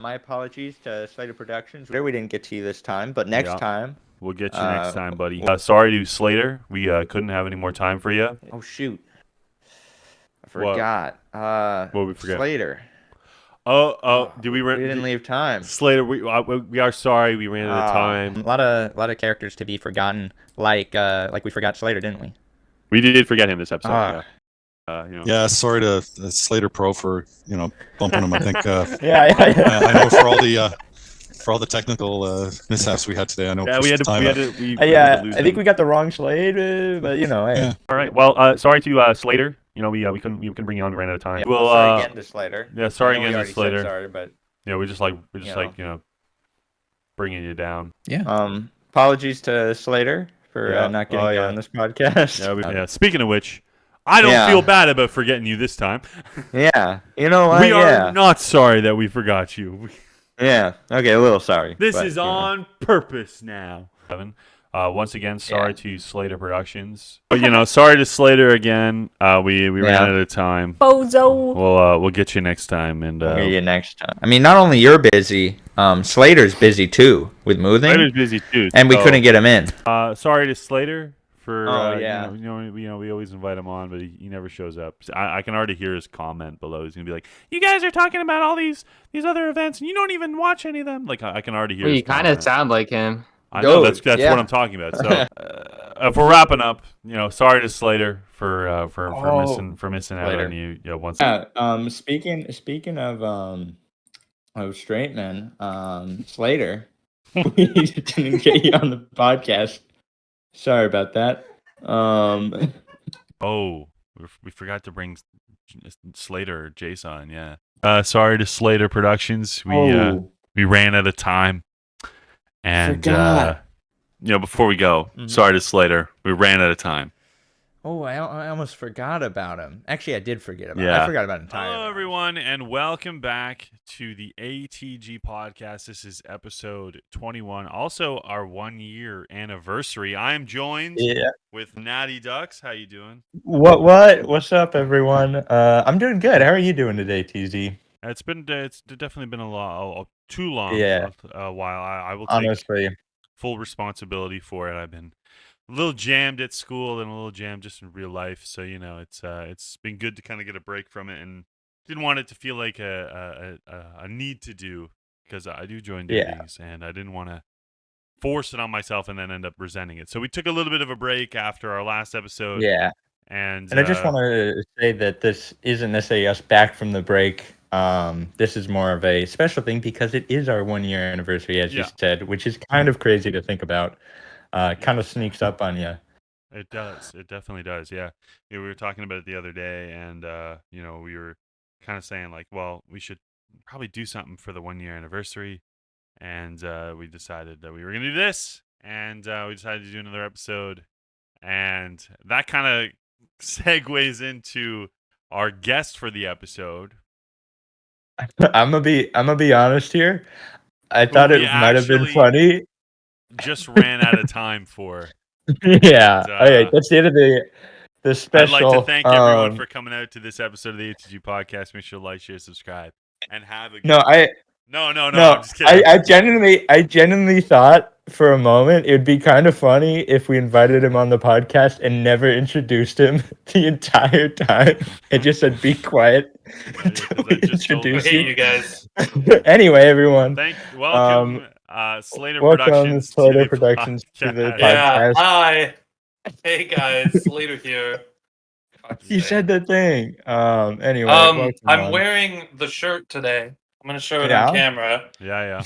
My apologies to Slater Productions. We didn't get to you this time, but next time. We'll get you next time, buddy. Sorry to Slater. We couldn't have any more time for you. Oh, shoot. I forgot. What we forget? Slater. Did we? We didn't leave time. Slater, we are sorry. We ran out of time. A lot of characters to be forgotten. Like we forgot Slater, didn't we? We did forget him this episode. Yeah, sorry to Slater Pro for bumping him. I think. Yeah. I know for all the technical mishaps we had today. I know. Yeah, we had to I think we got the wrong Slater, but Hey. Yeah. All right. Well, sorry to Slater. We couldn't bring you on. We ran out of time. Yeah, sorry again to Slater. Yeah, sorry again to Slater. Sorry, but we just bringing you down. Yeah. Apologies to Slater for not getting you on this podcast. Yeah. Speaking of which, I don't feel bad about forgetting you this time. Yeah. You know what? We are not sorry that we forgot you. Yeah. Okay, a little sorry. This is on purpose now. Once again, sorry to Slater Productions. But sorry to Slater again. We ran out of time. Bozo. We'll get you next time, and we'll get you next time. I mean, not only you're busy, Slater's busy too with moving. Slater's busy too, and we couldn't get him in. Sorry to Slater for. We always invite him on, but he never shows up. I can already hear his comment below. He's gonna be like, "You guys are talking about all these other events, and you don't even watch any of them." Like I can already hear. You kind of sound like him. I know that's what I'm talking about. So if we're wrapping up, sorry to Slater for missing out on you. Once. Yeah. Speaking of straight men, Slater, we didn't get you on the podcast. Sorry about that. We forgot to bring Slater or Jason. Yeah. Sorry to Slater Productions. We ran out of time. And before we go, sorry to Slater, we ran out of time. Oh, I almost forgot about him. Actually, I did forget about him. I forgot about him entirely. Hello, everyone, and welcome back to the ATG Podcast. This is episode 21, also our 1-year anniversary. I am joined with NattyDucks. How you doing? What's up, everyone? I'm doing good. How are you doing today, TZ? It's definitely been too long. A while. I will take full responsibility for it. I've been a little jammed at school and a little jammed just in real life. So it's been good to kind of get a break from it, and didn't want it to feel like a need to do, because I do join these, and I didn't want to force it on myself and then end up resenting it. So we took a little bit of a break after our last episode. Yeah. And I just want to say that this isn't necessarily us back from the break. This is more of a special thing because it is our 1-year anniversary, as you said, which is kind of crazy to think about. Kind of sneaks up on you. It does. It definitely does. Yeah. We were talking about it the other day, and we were kind of saying like, well, we should probably do something for the 1-year anniversary, and we decided that we were going to do this, and we decided to do another episode, and that kind of segues into our guest for the episode. I'm gonna be honest here. I thought it might have been funny. Just ran out of time for. Yeah. Okay, that's the end of the special. I'd like to thank everyone for coming out to this episode of the ATG Podcast. Make sure to like, share, subscribe, and have a good No, I'm just kidding. I genuinely thought for a moment it would be kind of funny if we invited him on the podcast and never introduced him the entire time and just said, "Be quiet." Introduce you guys. Anyway, everyone. Welcome, Slater welcome Productions. Slater Productions to the podcast. Yeah, hi. Hey guys, Slater here. You said the thing. Anyway. I'm wearing the shirt today. I'm gonna show it on camera. Yeah.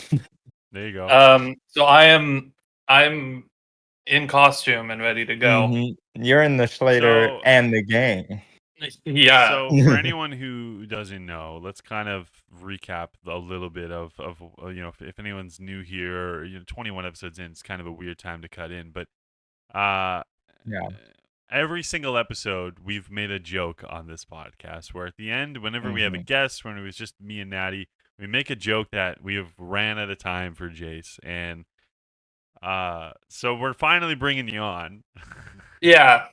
There you go. So I'm in costume and ready to go. Mm-hmm. You're in the Slater and the gang. Yeah. So for anyone who doesn't know, let's kind of recap a little bit of if anyone's new here, 21 episodes in, it's kind of a weird time to cut in, but every single episode we've made a joke on this podcast where at the end, whenever we have a guest, when it was just me and Natty, we make a joke that we have ran out of time for Jace, and so we're finally bringing you on. Yeah,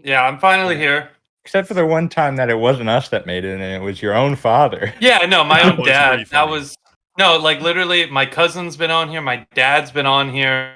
I'm finally here. Except for the one time that it wasn't us that made it, and it was your own father. Yeah, no, my own dad. That was No, like literally, my cousin's been on here. My dad's been on here.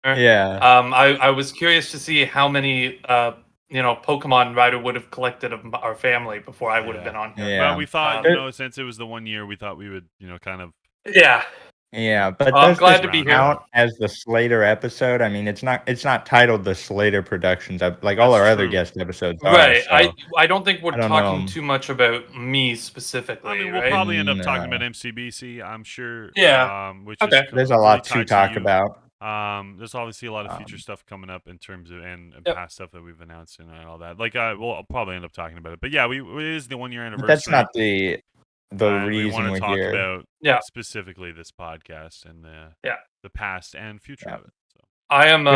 Yeah. I was curious to see how many Pokemon Ryder would have collected of our family before I would have been on here. Yeah. But we thought, since it was the 1 year, we thought we would, kind of. Yeah. Yeah, but I'm does glad this to be count here. as the Slater episode? I mean, it's not titled the Slater Productions, like all That's our other true. guest episodes are. Right. So, I don't think we're I don't talking know. too much about me specifically. I mean, we'll right? probably end up talking about MCBC, I'm sure. Yeah. Which Okay. is There's a really lot to tied talk you. about. There's obviously a lot of future stuff coming up in terms of and Yep. past stuff that we've announced and all that. Like, we'll probably end up talking about it. But yeah, it is the 1 year anniversary. But that's not the and we reason want we're to talk here. about specifically this podcast and the past and future of it. So I am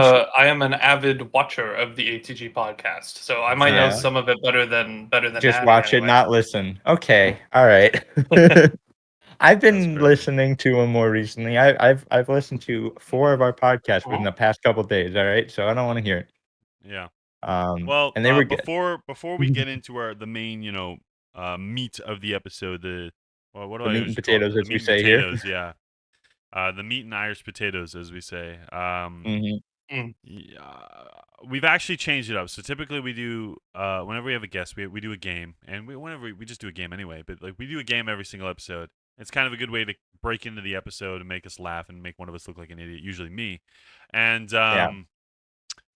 an avid watcher of the ATG podcast, so I might know some of it better than just Natty watch anyway. it, not listen. Okay, all right. I've been listening to them more recently. I've listened to 4 of our podcasts within the past couple days. All right, so I don't want to hear it. Yeah. Well, and they were before we get into the main, meat of the episode, the meat and potatoes, as we say here. Yeah. The meat and Irish potatoes, as we say. We've actually changed it up. So typically we do, whenever we have a guest, we do a game, and we just do a game anyway. But like we do a game every single episode. It's kind of a good way to break into the episode and make us laugh and make one of us look like an idiot. Usually me, and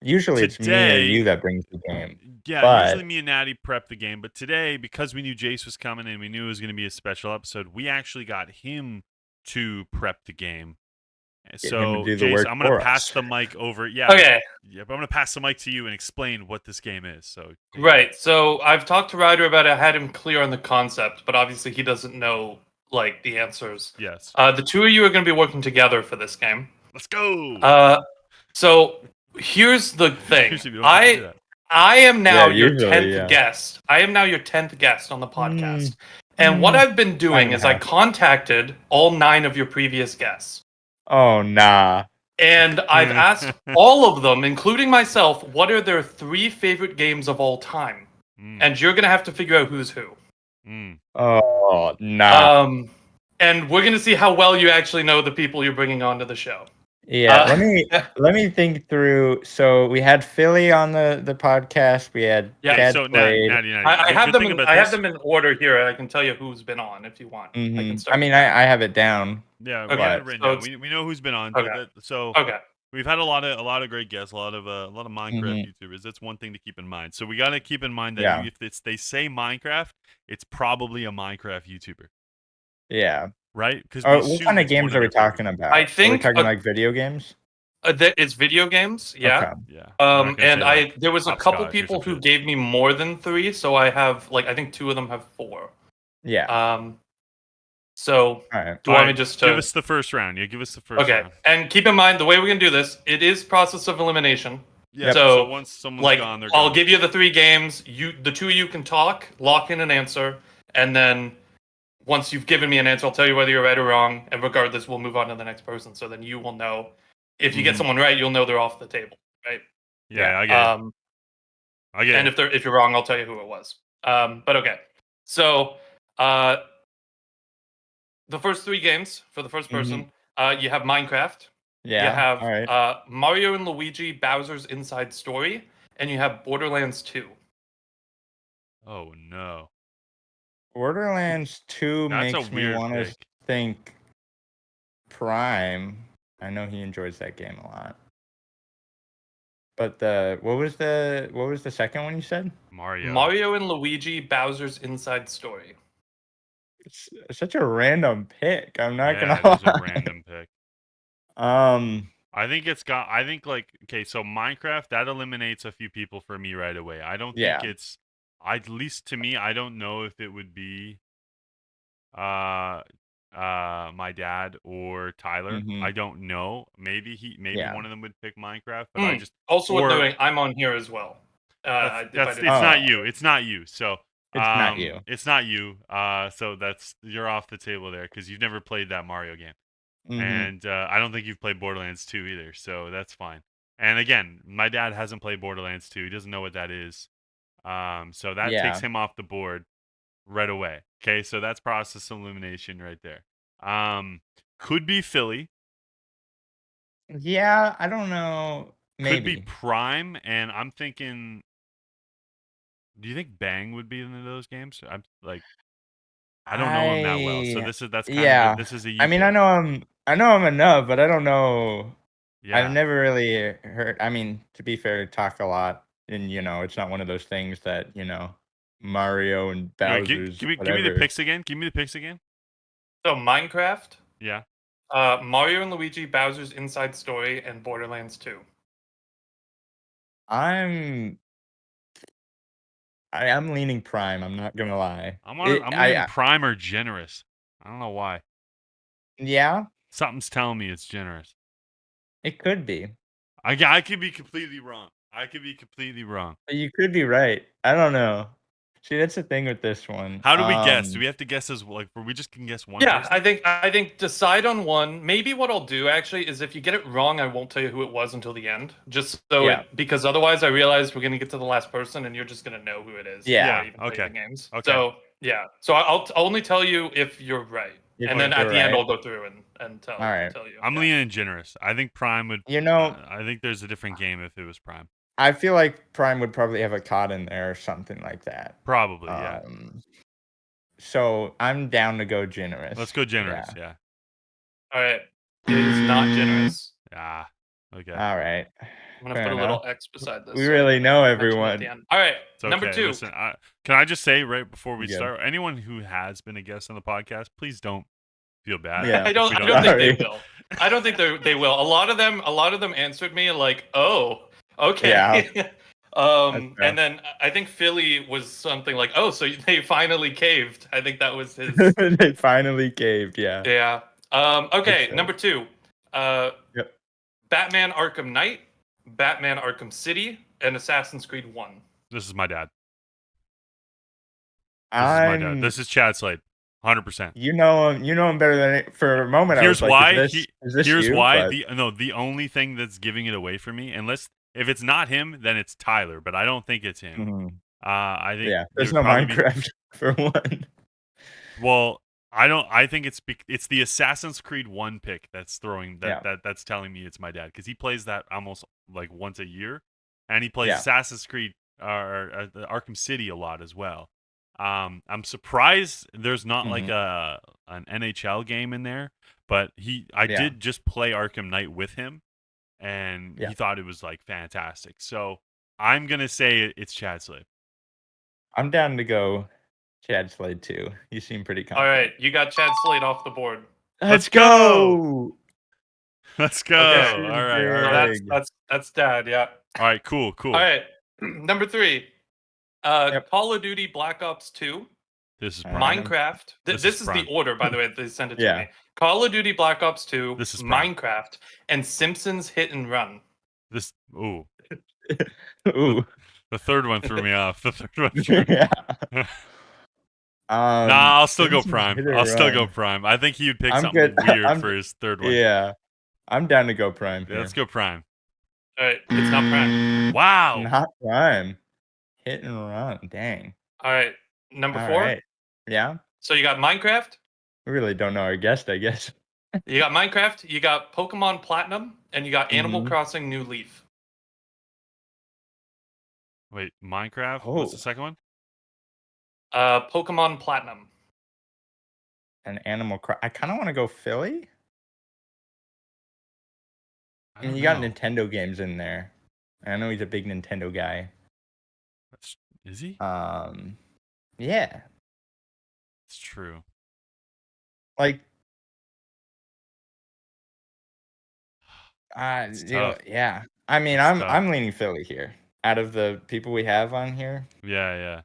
usually it's me or you that brings the game. Yeah, usually me and Natty prep the game. But today, because we knew Jace was coming and we knew it was going to be a special episode, we actually got him to prep the game. So, Jace, I'm going to pass the mic over. Yeah. Okay. Yeah, but I'm going to pass the mic to you and explain what this game is. So. Right. So I've talked to Ryder about it. I had him clear on the concept, but obviously he doesn't know like the answers. Yes. The two of you are going to be working together for this game. Let's go. So here's the thing. I am now your 10th guest. I am now your 10th guest on the podcast. And what I've been doing is I contacted all 9 of your previous guests. Oh, nah. And I've asked all of them, including myself, what are their 3 favorite games of all time? And you're going to have to figure out who's who. Oh, nah. And we're going to see how well you actually know the people you're bringing onto the show. Yeah, let me think through. So we had Philly on the podcast. We had Natty. I have them in order here. I can tell you who's been on if you want. I mean, I have it down. Yeah, we have it written down. We know who's been on. Okay. We've had a lot of great guests, a lot of Minecraft YouTubers. That's one thing to keep in mind. So we got to keep in mind that if they say Minecraft, it's probably a Minecraft YouTuber. Yeah. Right? Because what kind of games are we talking about? I think are we talking like video games. It's video games, yeah. Okay. Yeah. And there was a couple people who gave me more than 3, so I have I think 2 of them have 4. Yeah. So right. Do you want me just to give us the first round? Yeah, give us the first round. Okay. And keep in mind the way we're gonna do this, it is process of elimination. Yeah. So once someone's gone, they're I'll gone. give you the 3 games. The 2 of you can talk, lock in an answer, and then once you've given me an answer, I'll tell you whether you're right or wrong, and regardless, we'll move on to the next person. So then you will know. If you get someone right, you'll know they're off the table, right? Yeah, I get it. I get and it. if you're wrong, I'll tell you who it was. But okay. So the first 3 games for the first person, you have Minecraft. Yeah. You have right. Mario and Luigi Bowser's Inside Story, and you have Borderlands 2. Oh no. Borderlands 2 makes me want to think Prime. I know he enjoys that game a lot. But what was the second one you said? Mario and Luigi Bowser's Inside Story. It's such a random pick. I'm not gonna lie. It's a random pick. I think so Minecraft, that eliminates a few people for me right away. I don't think it's, at least to me, I don't know if it would be my dad or Tyler. I don't know. Maybe one of them would pick Minecraft, but I just also worth noting, I'm on here as well. It's not you. It's not you. So it's not you. It's not you. So you're off the table there because you've never played that Mario game. And I don't think you've played Borderlands 2 either, so that's fine. And again, my dad hasn't played Borderlands 2. He doesn't know what that is. So that takes him off the board right away. Okay, so that's process elimination right there. Could be Philly. Yeah, I don't know. Maybe. Could be Prime, and I'm thinking. Do you think Bang would be in those games? I'm like, I don't know him that well, so that's kind of this is a. I mean, I know him enough, but I don't know. Yeah. I've never really heard. I mean, to be fair, talk a lot, and it's not one of those things that Mario and Bowser's. Give me the picks again. Give me the picks again. So Minecraft. Yeah. Mario and Luigi, Bowser's Inside Story, and Borderlands 2. I am leaning Prime. I'm not gonna lie. I'm leaning Prime or Generous. I don't know why. Yeah. Something's telling me it's Generous. It could be. I could be completely wrong. But you could be right. I don't know. See, that's the thing with this one. How do we guess? Do we have to guess as where we just can guess one? Yeah, person? I think decide on one. Maybe what I'll do actually is if you get it wrong, I won't tell you who it was until the end. Just so because otherwise I realize we're gonna get to the last person and you're just gonna know who it is. Yeah. Okay. The games. Okay. So So I'll only tell you if you're right, and then at the end I'll go through and tell. All right. Tell you. I'm leaning Generous. I think Prime would. I think there's a different game if it was Prime. I feel like Prime would probably have a COD in there or something like that. Probably, yeah. So I'm down to go Generous. Let's go Generous, yeah. All right. It is not Generous. Ah, okay. All right. I'm going to put a little X beside this. We really know everyone. All right. Okay. Number 2. Listen, can I just say right before we start, anyone who has been a guest on the podcast, please don't feel bad. Yeah. I don't think they will. I don't think they will. A lot of them answered me like, "Oh, okay." Yeah. And then I think Philly was something like, "Oh, so they finally caved." I think that was his. They finally caved, yeah. Yeah. Okay, number 2. Batman Arkham Knight, Batman Arkham City, and Assassin's Creed 1. This is my dad. This is Chad Slade. 100%. You know him better than for a moment. Here's why. The only thing that's giving it away for me, if it's not him, then it's Tyler, but I don't think it's him. Mm-hmm. I think there's no Minecraft for one. Well, I think it's the Assassin's Creed 1 pick that's throwing that's telling me it's my dad, because he plays that almost like once a year, and he plays Assassin's Creed or Arkham City a lot as well. I'm surprised there's not like an NHL game in there, but I did just play Arkham Knight with him, and he thought it was like fantastic. So I'm gonna say it's Chad Slade. I'm down to go Chad Slade too. You seem pretty confident. All right, you got Chad Slade off the board. Let's go. Let's go. Okay. All right. That's Dad. Yeah. All right. Cool. All right. Number 3. Call of Duty Black Ops 2. This is Minecraft. This is the order, by the way. They sent it to me. Call of Duty Black Ops 2. This is Minecraft and Simpsons Hit and Run. Ooh. Ooh. The third one threw me off. I'll still go Prime. I think he would pick something weird for his third one. Yeah. I'm down to go Prime. Yeah, let's go Prime. All right. It's not Prime. Wow. Not Prime. Hit and Run. Dang. All right. Number 4. Right. Yeah. So you got Minecraft. We really don't know our guest, I guess. You got Minecraft. You got Pokemon Platinum, and you got Animal Crossing New Leaf. Wait, Minecraft? What's the second one? Pokemon Platinum. And Animal Crossing. I kind of want to go Philly. I mean, you got Nintendo games in there. I know he's a big Nintendo guy. Is he? Yeah. It's true. Like, yeah. I mean, I'm leaning Philly here. Out of the people we have on here. Yeah.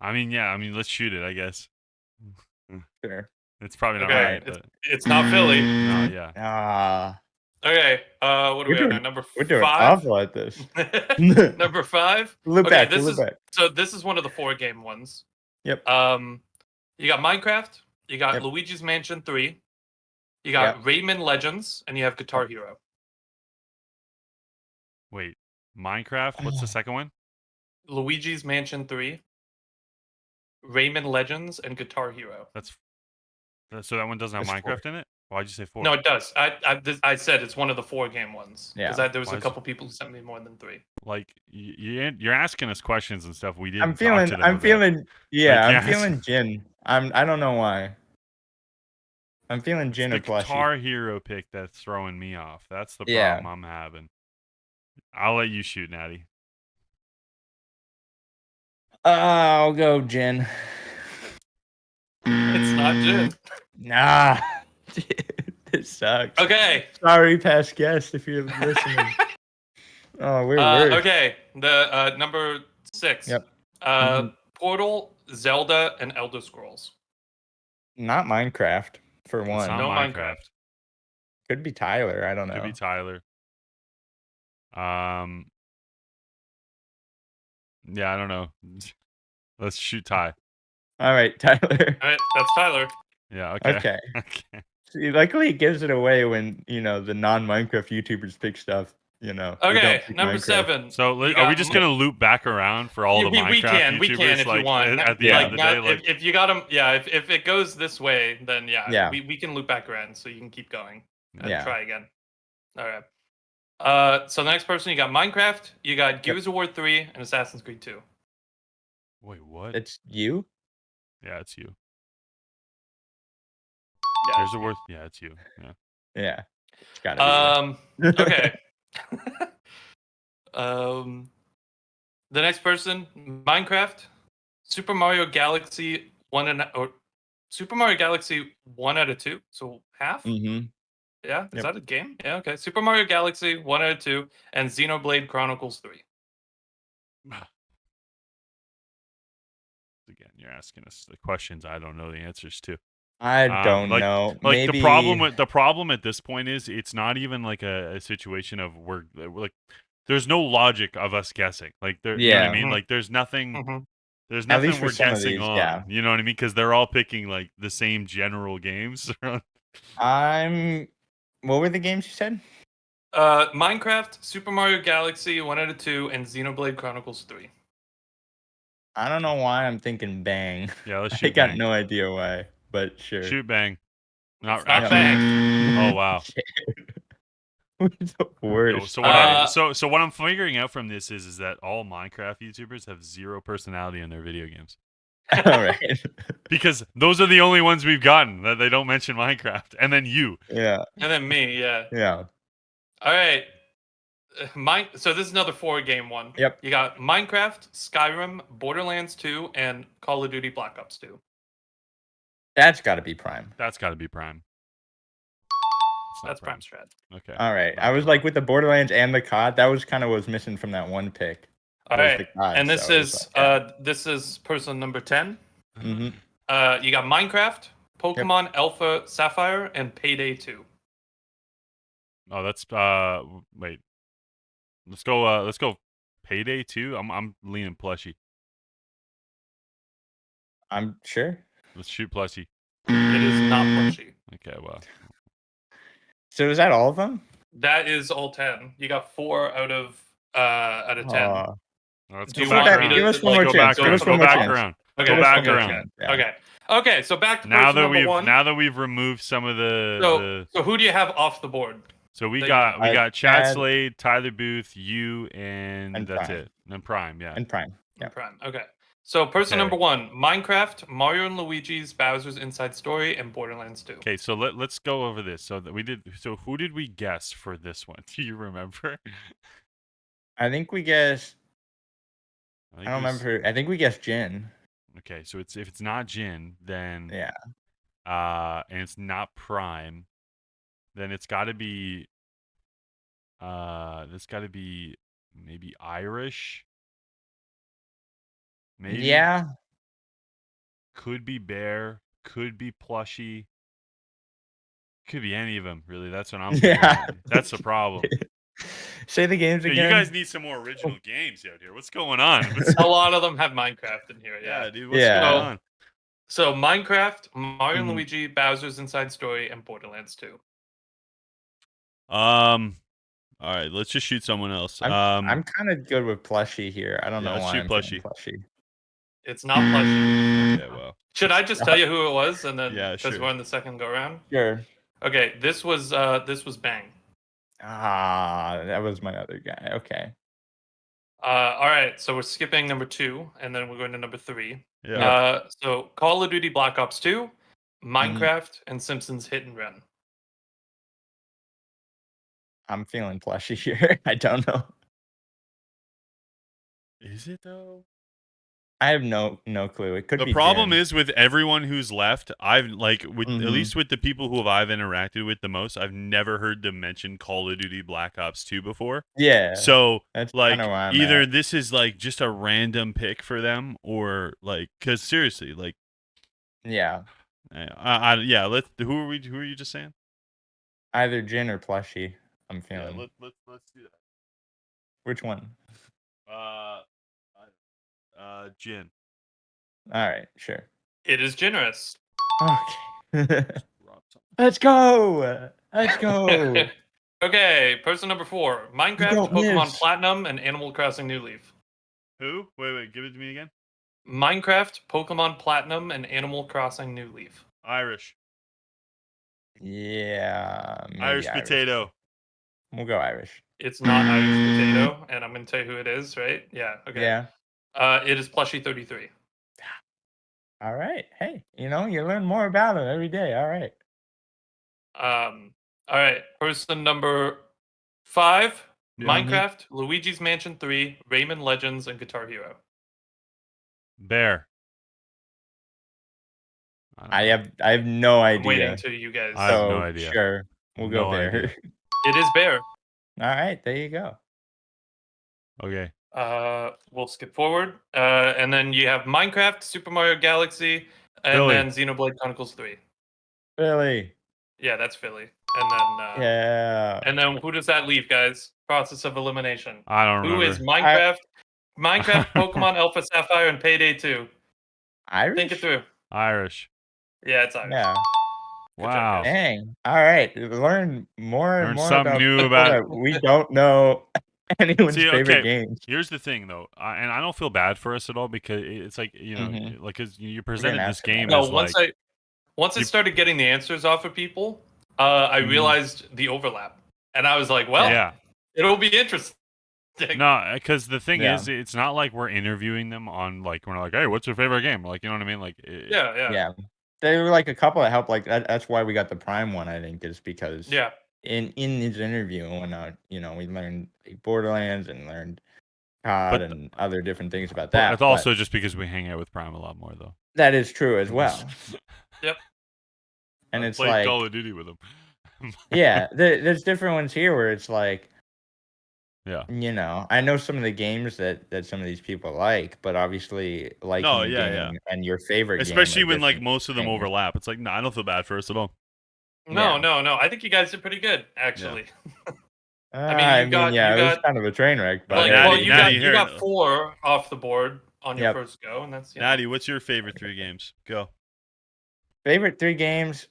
I mean, let's shoot it, I guess. Sure. It's probably not right. It's not Philly. No, yeah. Okay. What are we on now? Number 5. We're doing awful at this. Number 5. Look back. So this is one of the 4 game ones. Yep. You got Minecraft. You got Luigi's Mansion 3. You got Rayman Legends, and you have Guitar Hero. Wait, Minecraft? What's the second one? Luigi's Mansion 3. Rayman Legends and Guitar Hero. So that one doesn't have It's Minecraft 4. in it? Why'd you say 4? No, it does. I said it's one of the 4 game ones. Yeah. Because there was Why a is couple people who sent me more than 3. Like you're asking us questions and stuff we didn't I'm talk feeling. to them I'm about. feeling. Yeah, Like, I'm feeling Jin. I don't know why. I'm feeling It's Jin the or Plushie. Guitar Hero pick that's throwing me off. That's the Yeah. problem I'm having. I'll let you shoot, Natty. I'll go Jin. It's not Jin. Nah. Dude, this sucks. Okay. Sorry, past guest, if you're listening. Oh, we're worse. Okay. The number 6. Yep. Portal, Zelda, and Elder Scrolls. Not Minecraft, for It's one. not No Minecraft. Minecraft. Could be Tyler. I don't know. Could be Tyler. Yeah, I don't know. Let's shoot Ty. All right, Tyler. All right, that's Tyler. Yeah. Okay. Okay. Okay. See, luckily, it gives it away when the non-Minecraft YouTubers pick stuff. We don't Okay, pick number Minecraft. 7. So You are got we just gonna loop back around for all the Minecraft we can YouTubers? if like, you want. at the Yeah. end of the day, like if you got them, yeah. If it goes this way, then Yeah. we can loop back around, so you can keep going and Yeah. try again. All right. So the next person, you got Minecraft, you got Gears of War 3, and Assassin's Creed 2. wait, what? It's you. Yeah, it's you. Yeah. Here's the worth. Yeah, it's you. Yeah. Yeah. It's gotta be you. Okay. The next person, Minecraft, Super Mario Galaxy 1 Super Mario Galaxy 1 out of 2, so half. Mm-hmm. Yeah, is Yep. that a game? Yeah, okay. Super Mario Galaxy 1 out of 2, and Xenoblade Chronicles 3. Again, you're asking us the questions I don't know the answers to. I don't know. Like Maybe the problem at this point is it's not even like a situation of we're like there's no logic of us guessing. Like you know what Yeah. I mean? Mhm. Like there's nothing Mhm. there's At least nothing for we're some of guessing these, on. yeah. You know what I mean? Because they're all picking like the same general games. What were the games you said? Minecraft, Super Mario Galaxy 1 out of 2, and Xenoblade Chronicles 3. I don't know why I'm thinking Bang. Yeah, let's I shoot got Bang. no idea why, but sure. Shoot Bang. Not It's not actually. Bang. Oh wow. It's the Yo, worst. so what I'm figuring out from this is that all Minecraft YouTubers have zero personality in their video games. All right. Because those are the only ones we've gotten that they don't mention Minecraft. And then you. Yeah. And then me, yeah. Yeah. All right. So this is another 4-game one. Yep. You got Minecraft, Skyrim, Borderlands 2, and Call of Duty Black Ops 2. That's got to be Prime. That's got to be Prime. It's not That's Prime Strat. Okay. All right. I was like with the Borderlands and the COD. That was kind of what was missing from that one pick. All was right. the COD, And this so it was is like, this is person number 10. Mm-hmm. You got Minecraft, Pokemon Alpha Sapphire, and Payday 2. Oh, that's wait. Let's go Payday 2. I'm leaning Plushie. I'm sure. Let's shoot Plushie. It is not Plushie. Okay, well. So is that all of them? That is all 10. You got 4 out of 10. Now let's Do go you back want around. me to, Give us one like, more Go chance. back Give around. us Go one more back chance. around. Okay. Go Give us back one more around. chance, yeah. Okay. Okay, so back to Now person that number 1. now that we've removed some of the So who do you have off the board? So we They- got Chad Chad- Slade, Tyler Booth, you, and that's Prime. it. And Prime, yeah. And Prime. Yeah. Prime. Okay. So person Okay. number 1, Minecraft, Mario and Luigi's Bowser's Inside Story, and Borderlands 2. Okay, so let's go over this. So who did we guess for this one? Do you remember? I think we guessed. think I don't it was- remember. I think we guessed Jin. Okay, so if it's not Jin, then Yeah. and it's not Prime, then it's got to be this got to be maybe Irish. Maybe. Yeah. Could be Bear, could be Plushie. Could be any of them, really. That's what I'm thinking. Yeah. That's the problem. Say the games Dude, again. you guys need some more original games out here. What's going on? A lot of them have Minecraft in here. Yeah. Yeah, dude, what's Yeah. going on? So Minecraft, Mario and Mhm. Luigi, Bowser's Inside Story, and Borderlands 2. All right, let's just shoot someone else. I'm kind of good with Plushie here. I don't Yeah, know let's why shoot I'm feeling Plushie. It's not plushie. Okay, well. Should I just tell you who it was, and then Yeah, because sure. we're in the second go round? Sure. Okay, this was Bang. That was my other guy. Okay. All right, so we're skipping number 2, and then we're going to number 3. Yeah. So Call of Duty Black Ops 2, Minecraft, and Simpsons Hit and Run. I'm feeling plushy here. I don't know. Is it though? I have no clue. It could be. The problem Jim. is with everyone who's left, I've like with at Mhm. least with the people who I've interacted with the most, I've never heard them mention Call of Duty Black Ops 2 before. Yeah. So That's like kinda where I'm either at. this is like just a random pick for them, or like because seriously, like Yeah. yeah. Who are you just saying? Either Jin or plushy. I'm Yeah, feeling. let's do that. Which one? Jin. All right. Sure. It is generous. Okay. Let's go. Let's go. Okay, person number 4. Minecraft, don't Pokemon miss. Platinum, and Animal Crossing New Leaf. Who? Wait, give it to me again. Minecraft, Pokemon Platinum, and Animal Crossing New Leaf. Irish. Yeah. Maybe Irish potato. We'll go Irish. It's not Irish potato, and I'm going to tell you who it is, right? Yeah, okay. Yeah. It is Plushie 33. All right. Hey, you learn more about it every day. All right. All right, person number 5. Yeah. Minecraft, Luigi's Mansion 3, Rayman Legends, and Guitar Hero. Bear. I have no I'm waiting idea. till you guys. I have no idea. Sure. We'll go No Bear. idea. It is Bear. All right. There you go. Okay. We'll skip forward. And then you have Minecraft, Super Mario Galaxy, and Philly. then Xenoblade Chronicles 3. Philly. Yeah, that's Philly. And then Yeah. And then who does that leave, guys? Process of elimination. I don't Who remember. is Minecraft, Pokemon Alpha Sapphire, and Payday 2? Irish. Think it through. Irish. Yeah, it's Irish. Yeah. Good job, Wow. guys. Dang. All right. Learn more and Learn more something about new people about- that we don't know anyone's See, favorite okay. games. Here's the thing, though, and I don't feel bad for us at all because it's like Mhm. like because you presented this ask about game it. No, as like once I started getting the answers off of people, I realized the overlap, and I was like, well, yeah. it'll be interesting. No, because the thing Yeah. is, it's not like we're interviewing them on like we're like, hey, what's your favorite game? Like, you know what I mean? Like, Yeah. There were like a couple that helped. Like that's why we got the Prime one. I think is because in his interview and whatnot, we learned Borderlands and learned COD and other different things about that. It's also just because we hang out with Prime a lot more, though. That is true as well. Yep. And I it's played like Call of Duty with them. yeah, there's different ones here where it's like, yeah, I know some of the games that some of these people like, but obviously liking the game and your favorite game, especially are when like different most of them things. overlap. It's like, no, I don't feel bad for us at all. No. I think you guys did pretty good, actually. It was kind of a train wreck, but you got 4 off the board on your first go, and that's Natty. What's your favorite 3 games? Go. Favorite 3 games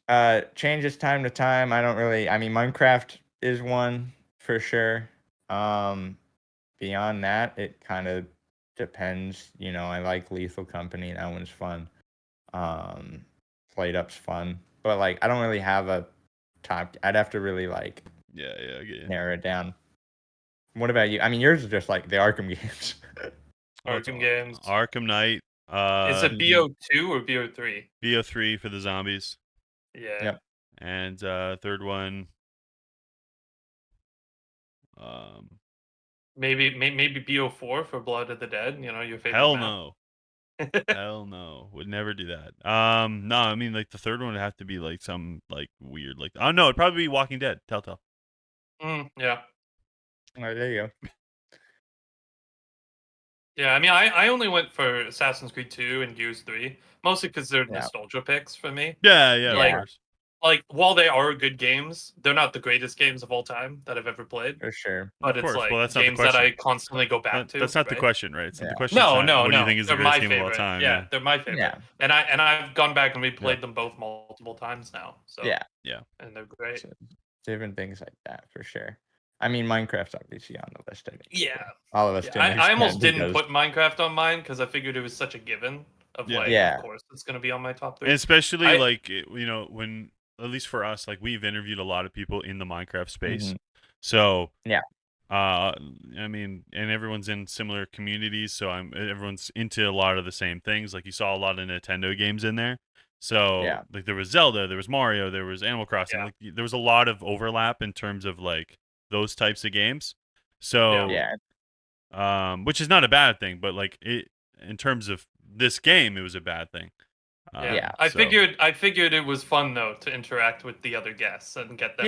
changes time to time. I don't really. I mean, Minecraft is one for sure. Beyond that, it kind of depends. I like Lethal Company. That one's fun. Played Up's fun, but like I don't really have a top. I'd have to really like I get you. narrow it down. What about you? I mean, yours is just like the Arkham games. Arkham games. Arkham Knight. Is it BO2 or BO3? BO3 for the zombies. Yeah. Yep. And third one. Maybe BO4 for Blood of the Dead. Your favorite. Hell map. no. Hell no. Would never do that. No, I mean like the third one would have to be like some like weird like no, it'd probably be Walking Dead, Telltale. Yeah. All right, there you go. Yeah, I mean, I only went for Assassin's Creed 2 and Gears 3, mostly because they're nostalgia picks for me. Yeah, Yeah. of course. Like, while they are good games, they're not the greatest games of all time that I've ever played. For sure. But Of it's course. like Well, that's not the games that question. I constantly go back to. That's not the right? question, right? It's not the Yeah. question. No. What do you think is the They're greatest my game of all favorite. time? Yeah, they're my favorite. Yeah. And I've gone back and replayed them both multiple times now. So Yeah. and they're great. So, different things like that for sure. I mean, Minecraft's obviously on the list. I think. Yeah. All of us. I almost didn't put Minecraft on mine because I figured it was such a given of of course it's gonna be on my top 3. And especially when, at least for us, like we've interviewed a lot of people in the Minecraft space. Mm-hmm. So yeah. I mean, and everyone's in similar communities, so everyone's into a lot of the same things. Like you saw a lot of Nintendo games in there. So like there was Zelda, there was Mario, there was Animal Crossing. Like there was a lot of overlap in terms of like those types of games. So which is not a bad thing, but like in terms of this game, it was a bad thing. I figured it was fun though to interact with the other guests and get them.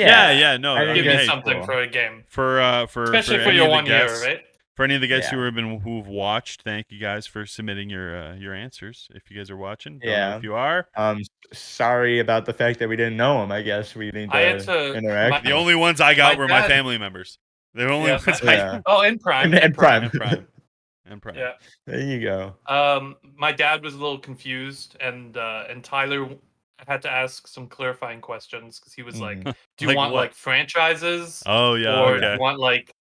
No, give me something for a game. Especially for your 1 year, right? For any of the guests who've watched, thank you guys for submitting your answers. If you guys are watching, don't know if you are. Sorry about the fact that we didn't know them. I guess we need to interact. The only ones I got were my family members. The only ones and Prime. And Prime. And Prime. Yeah. There you go. My dad was a little confused, and Tyler had to ask some clarifying questions because he was like, "Do you like want what? like franchises? Oh yeah. Or okay. do you want like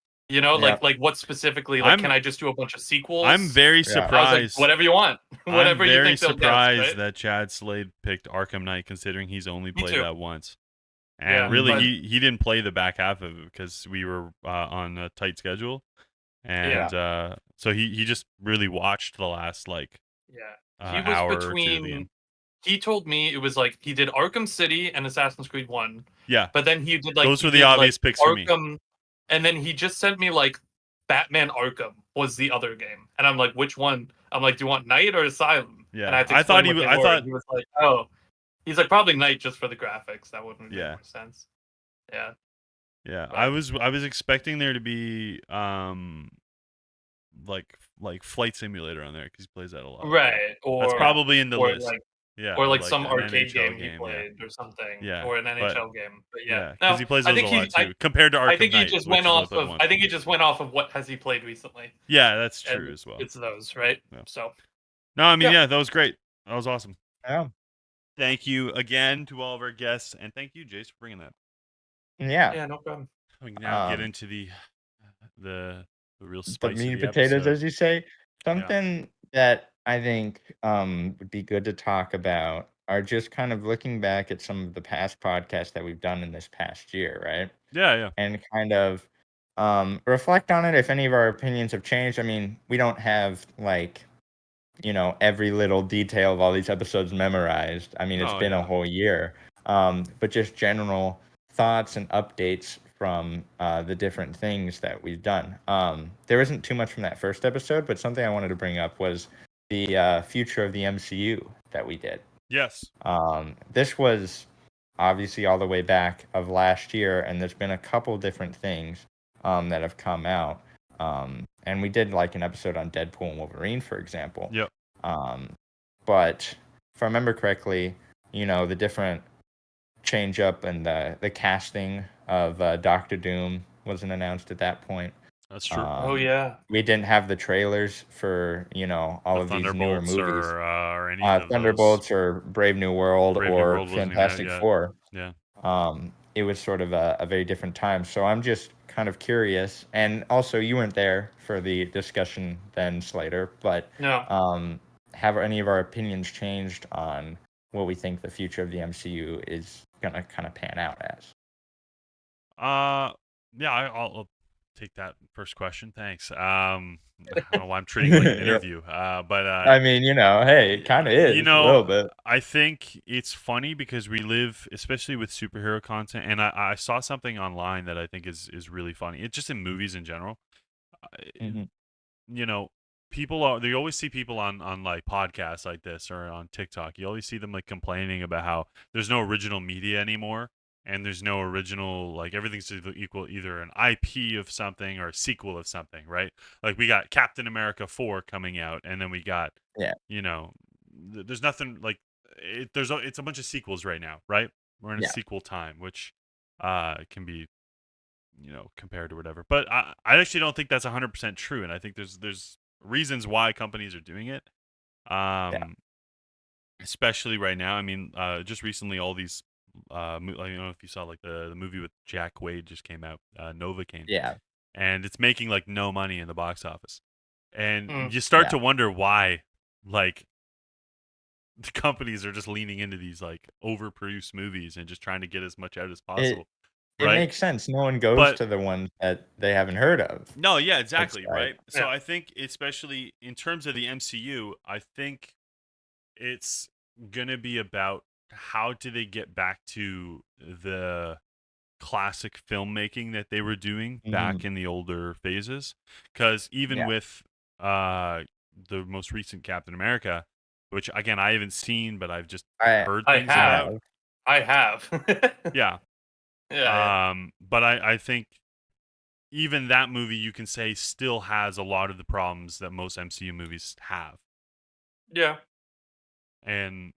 like what specifically? Like, can I just do a bunch of sequels?" I'm very surprised. Like, whatever you want. Whatever you think they'll get. I'm very surprised right? that Chad Slade picked Arkham Knight, considering he's only played that once. And Yeah, really, but- he didn't play the back half of it because we were on a tight schedule, and so he just really watched the last like he was hour or two. between. He told me it was like he did Arkham City and Assassin's Creed 1. Yeah, But then he did like those were the obvious picks for me. Arkham, and then he just sent me like Batman Arkham was the other game, and I'm like, which one? I'm like, do you want Knight or Asylum? Yeah, and I, had to I thought explain he what was. they I were, thought and he was like, oh, he's like probably Knight just for the graphics. That wouldn't make more sense. Yeah. Yeah, But- I was expecting there to be like Flight Simulator on there because he plays that a lot. Right, or that's probably in the list. Like, yeah, or like some an arcade NHL game he played or something. Yeah, or an NHL game. But because no, he plays those a lot too. I, compared to Arkham I think he Knight, just which went is off what they of. want. I think he just went off of what has he played recently. Yeah, that's true And as well. It's those, right? Yeah. So. No, I mean, that was great. That was awesome. Yeah. Thank you again to all of our guests, and thank you, Jace, for bringing that. Yeah. Yeah, no problem. We can now get into the real spice. The meat of and the potatoes, episode. as you say. Something that I think would be good to talk about are just kind of looking back at some of the past podcasts that we've done in this past year, right? Yeah. And kind of reflect on it if any of our opinions have changed. I mean, we don't have like, every little detail of all these episodes memorized. I mean, it's been a whole year. But just general thoughts and updates from the different things that we've done. There isn't too much from that first episode, but something I wanted to bring up was the future of the MCU that we did. Yes. This was obviously all the way back of last year, and there's been a couple different things that have come out. And we did like an episode on Deadpool and Wolverine, for example. Yep. But if I remember correctly, the different change up and the casting of Doctor Doom wasn't announced at that point. That's true. Oh yeah. We didn't have the trailers for all of these newer movies, or any of Thunderbolts or Brave New World Brave New or World wasn't Fantastic even out yet. Four. Yeah. It was sort of a very different time. So I'm just kind of curious, and also you weren't there for the discussion then, Slater, but No. have any of our opinions changed on what we think the future of the MCU is gonna kind of pan out as? Yeah, I'll take that first question. Thanks. I don't know why I'm treating it like an interview. But I mean, hey, it kind of is a little bit. I think it's funny because we live, especially with superhero content, and I saw something online that I think is really funny. It's just in movies in general. You always see people on like podcasts like this or on TikTok. You always see them like complaining about how there's no original media anymore. And there's no original, like everything's equal, either an IP of something or a sequel of something, right? Like we got Captain America 4 coming out, and then we got, there's nothing like it's a bunch of sequels right now, right? We're in a sequel time, which can be, compared or whatever. But I actually don't think that's 100% true, and I think there's reasons why companies are doing it, especially right now. I mean, just recently, all these I don't know if you saw like the movie with Jack Wade just came out, Novocaine. Yeah. And it's making like no money in the box office. And you Yeah. start to wonder why, like, the companies are just leaning into these like overproduced movies and just trying to get as much out as possible. It Right? makes sense. No one goes But to the ones that they haven't heard of. no, yeah, It's exactly, like, right? So Yeah. I think, especially in terms of the MCU, I think it's gonna be about how do they get back to the classic filmmaking that they were doing back in the older phases. Because even Yeah. with the most recent Captain America, which again I haven't seen, but I've just heard I things about. have. I have. Yeah. Yeah. But I think even that movie, you can say, still has a lot of the problems that most MCU movies have. Yeah. And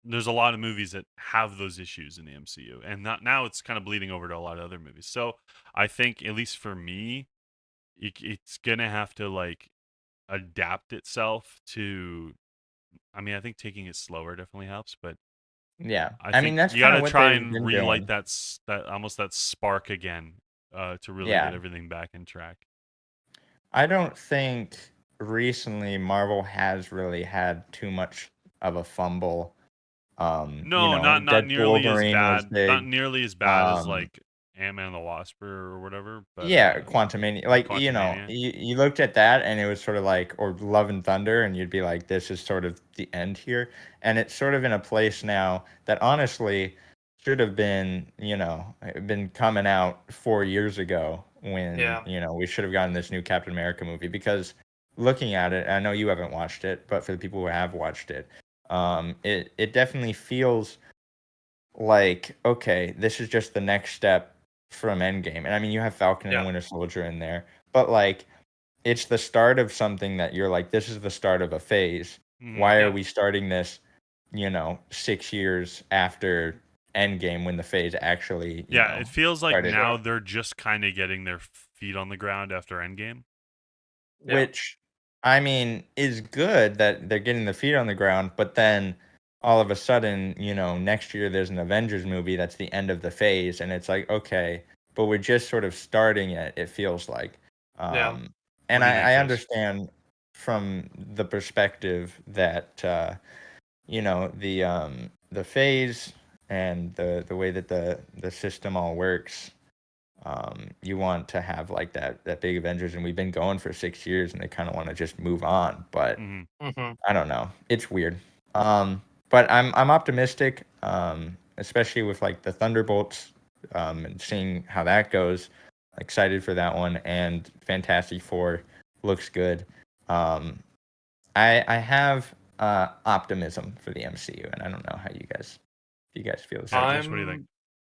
there's a lot of movies that have those issues in the MCU, and now it's kind of bleeding over to a lot of other movies. So I think, at least for me, it's gonna have to like adapt itself to. I mean, I think taking it slower definitely helps, but Yeah. I I think mean, that's you kind gotta of what try they've and been relight doing. that spark again, to really get Yeah. everything back in track. I don't think recently Marvel has really had too much of a fumble. No, not Deadpool nearly as Wolverine was bad. Not big. nearly as bad as Um, like Ant-Man and the Wasp or whatever. But yeah, Quantumania. Like, Quantumania. you looked at that and it was sort of like, or Love and Thunder, and you'd be like, this is sort of the end here. And it's sort of in a place now that honestly should have been coming out 4 years ago when, Yeah. we should have gotten this new Captain America movie. Because looking at it, I know you haven't watched it, but for the people who have watched it, it definitely feels like, okay, this is just the next step from Endgame. And I mean, you have Falcon and Yeah. Winter Soldier in there, but like, it's the start of something that you're like, this is the start of a phase. Why are Yeah. we starting this, 6 years after Endgame when the phase actually, Yeah, it feels like started? now they're just kind of getting their feet on the ground after Endgame. Yeah. Which, I mean, is good that they're getting the feet on the ground, but then all of a sudden, next year there's an Avengers movie that's the end of the phase, and it's like, okay, but we're just sort of starting it feels like. Yeah. And What do you think, I Chris? understand from the perspective that, the phase and the way that the system all works, you want to have like that big Avengers, and we've been going for 6 years, and they kind of want to just move on. But Mm-hmm. I don't know, it's weird. But I'm optimistic, especially with like the Thunderbolts, and seeing how that goes. Excited for that one, and Fantastic Four looks good. I have optimism for the MCU, and I don't know how you guys feel the same. Chris, what do you think?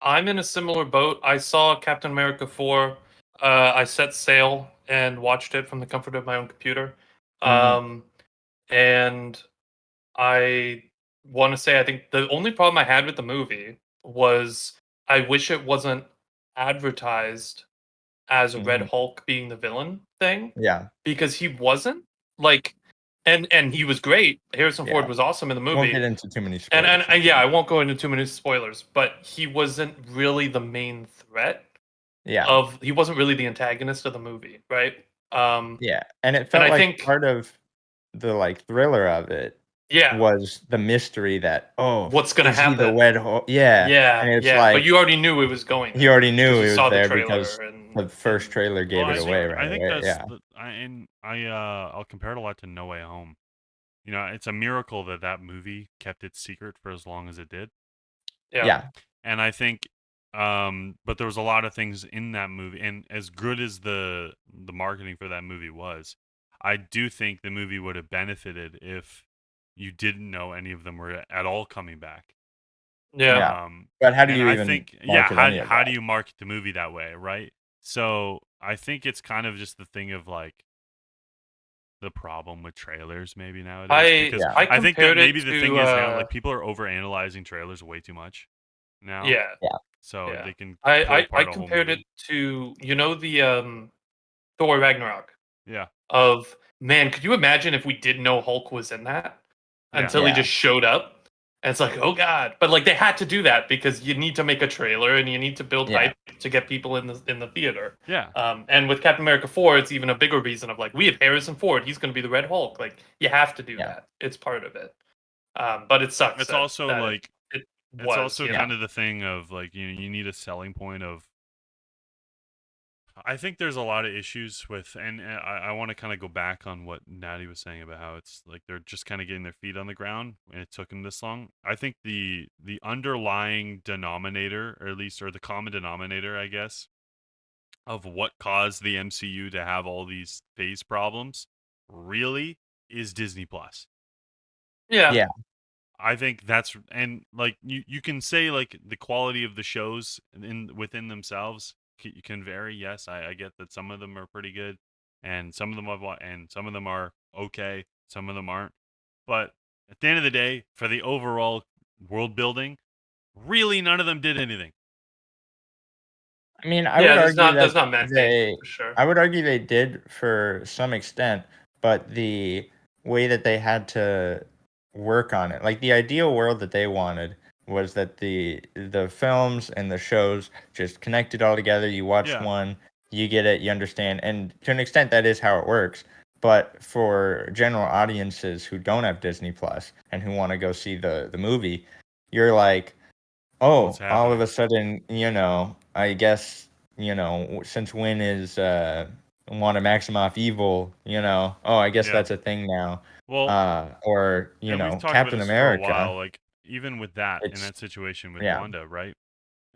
I'm in a similar boat. I saw Captain America 4. I set sail and watched it from the comfort of my own computer. And I want to say I think the only problem I had with the movie was I wish it wasn't advertised as a Red Hulk being the villain thing, Yeah, because he wasn't. Like, and he was great. Harrison Ford yeah. was awesome in the Won't movie. get into too many And spoilers. yeah, I won't go into too many spoilers, but he wasn't really the main threat. Yeah, He wasn't really the antagonist of the movie, right? yeah, and it And felt I like think part of the like thriller of it yeah, was the mystery that, what's gonna is he the happen? Red Hulk? Yeah, and it's Yeah. But like you already knew it was going he there already knew because you it was saw the there trailer because the first trailer Well, gave it away right I think away. that's Yeah, I'll compare it a lot to No Way Home. It's a miracle that movie kept its secret for as long as it did. yeah, And I think, but there was a lot of things in that movie, and as good as the marketing for that movie was, I do think the movie would have benefited if you didn't know any of them were at all coming back. yeah. But how do And you I even think, market any of how that? do you market the movie that way, right? So I think it's kind of just the thing of like the problem with trailers maybe nowadays, because Yeah. I think that compared it maybe the thing is now, like, to people are overanalyzing trailers way too much now, yeah, so yeah. they can pull I apart a whole compared it movie. to the Thor Ragnarok Yeah, of, man, could you imagine if we didn't know Hulk was in that yeah, until he Yeah. just showed up? And it's like, oh god! But like they had to do that because you need to make a trailer and you need to build hype to get people in the theater. Yeah. And with Captain America 4, it's even a bigger reason of like we have Harrison Ford. He's going to be the Red Hulk. Like you have to do that. It's part of it. But it sucks. It's also like it's also kind of the thing of like you need a selling point of. I think there's a lot of issues with, and I want to kind of go back on what Natty was saying about how it's like they're just kind of getting their feet on the ground, and it took them this long. I think the underlying denominator, or at least, or the common denominator, I guess, of what caused the MCU to have all these phase problems, really, is Disney Plus. Yeah. I think that's, and like you can say like the quality of the shows within themselves can vary. Yes, I get that some of them are pretty good, and some of them and some of them are okay, some of them aren't. But at the end of the day, for the overall world building, really none of them did anything. I mean, I would argue that's not meant they. For sure. I would argue they did for some extent, but the way that they had to work on it, like the ideal world that they wanted, was that the films and the shows just connected all together. You watch one, you get it, you understand, and to an extent that is how it works. But for general audiences who don't have Disney Plus and who want to go see the movie, you're like, oh, all of a sudden, I guess, since when is want to Maximoff evil, I guess that's a thing now. Well, or, Captain America. For a while, like, even with that, in that situation with Wanda, right?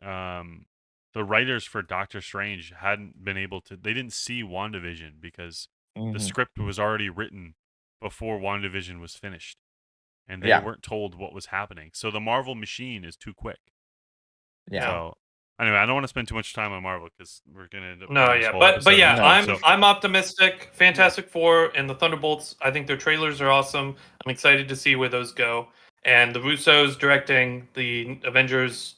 The writers for Doctor Strange hadn't been able to, they didn't see WandaVision because the script was already written before WandaVision was finished. And they weren't told what was happening. So the Marvel machine is too quick. Yeah. So anyway, I don't want to spend too much time on Marvel because we're gonna end up. I'm optimistic. Fantastic Four and the Thunderbolts. I think their trailers are awesome. I'm excited to see where those go. And the Russos directing the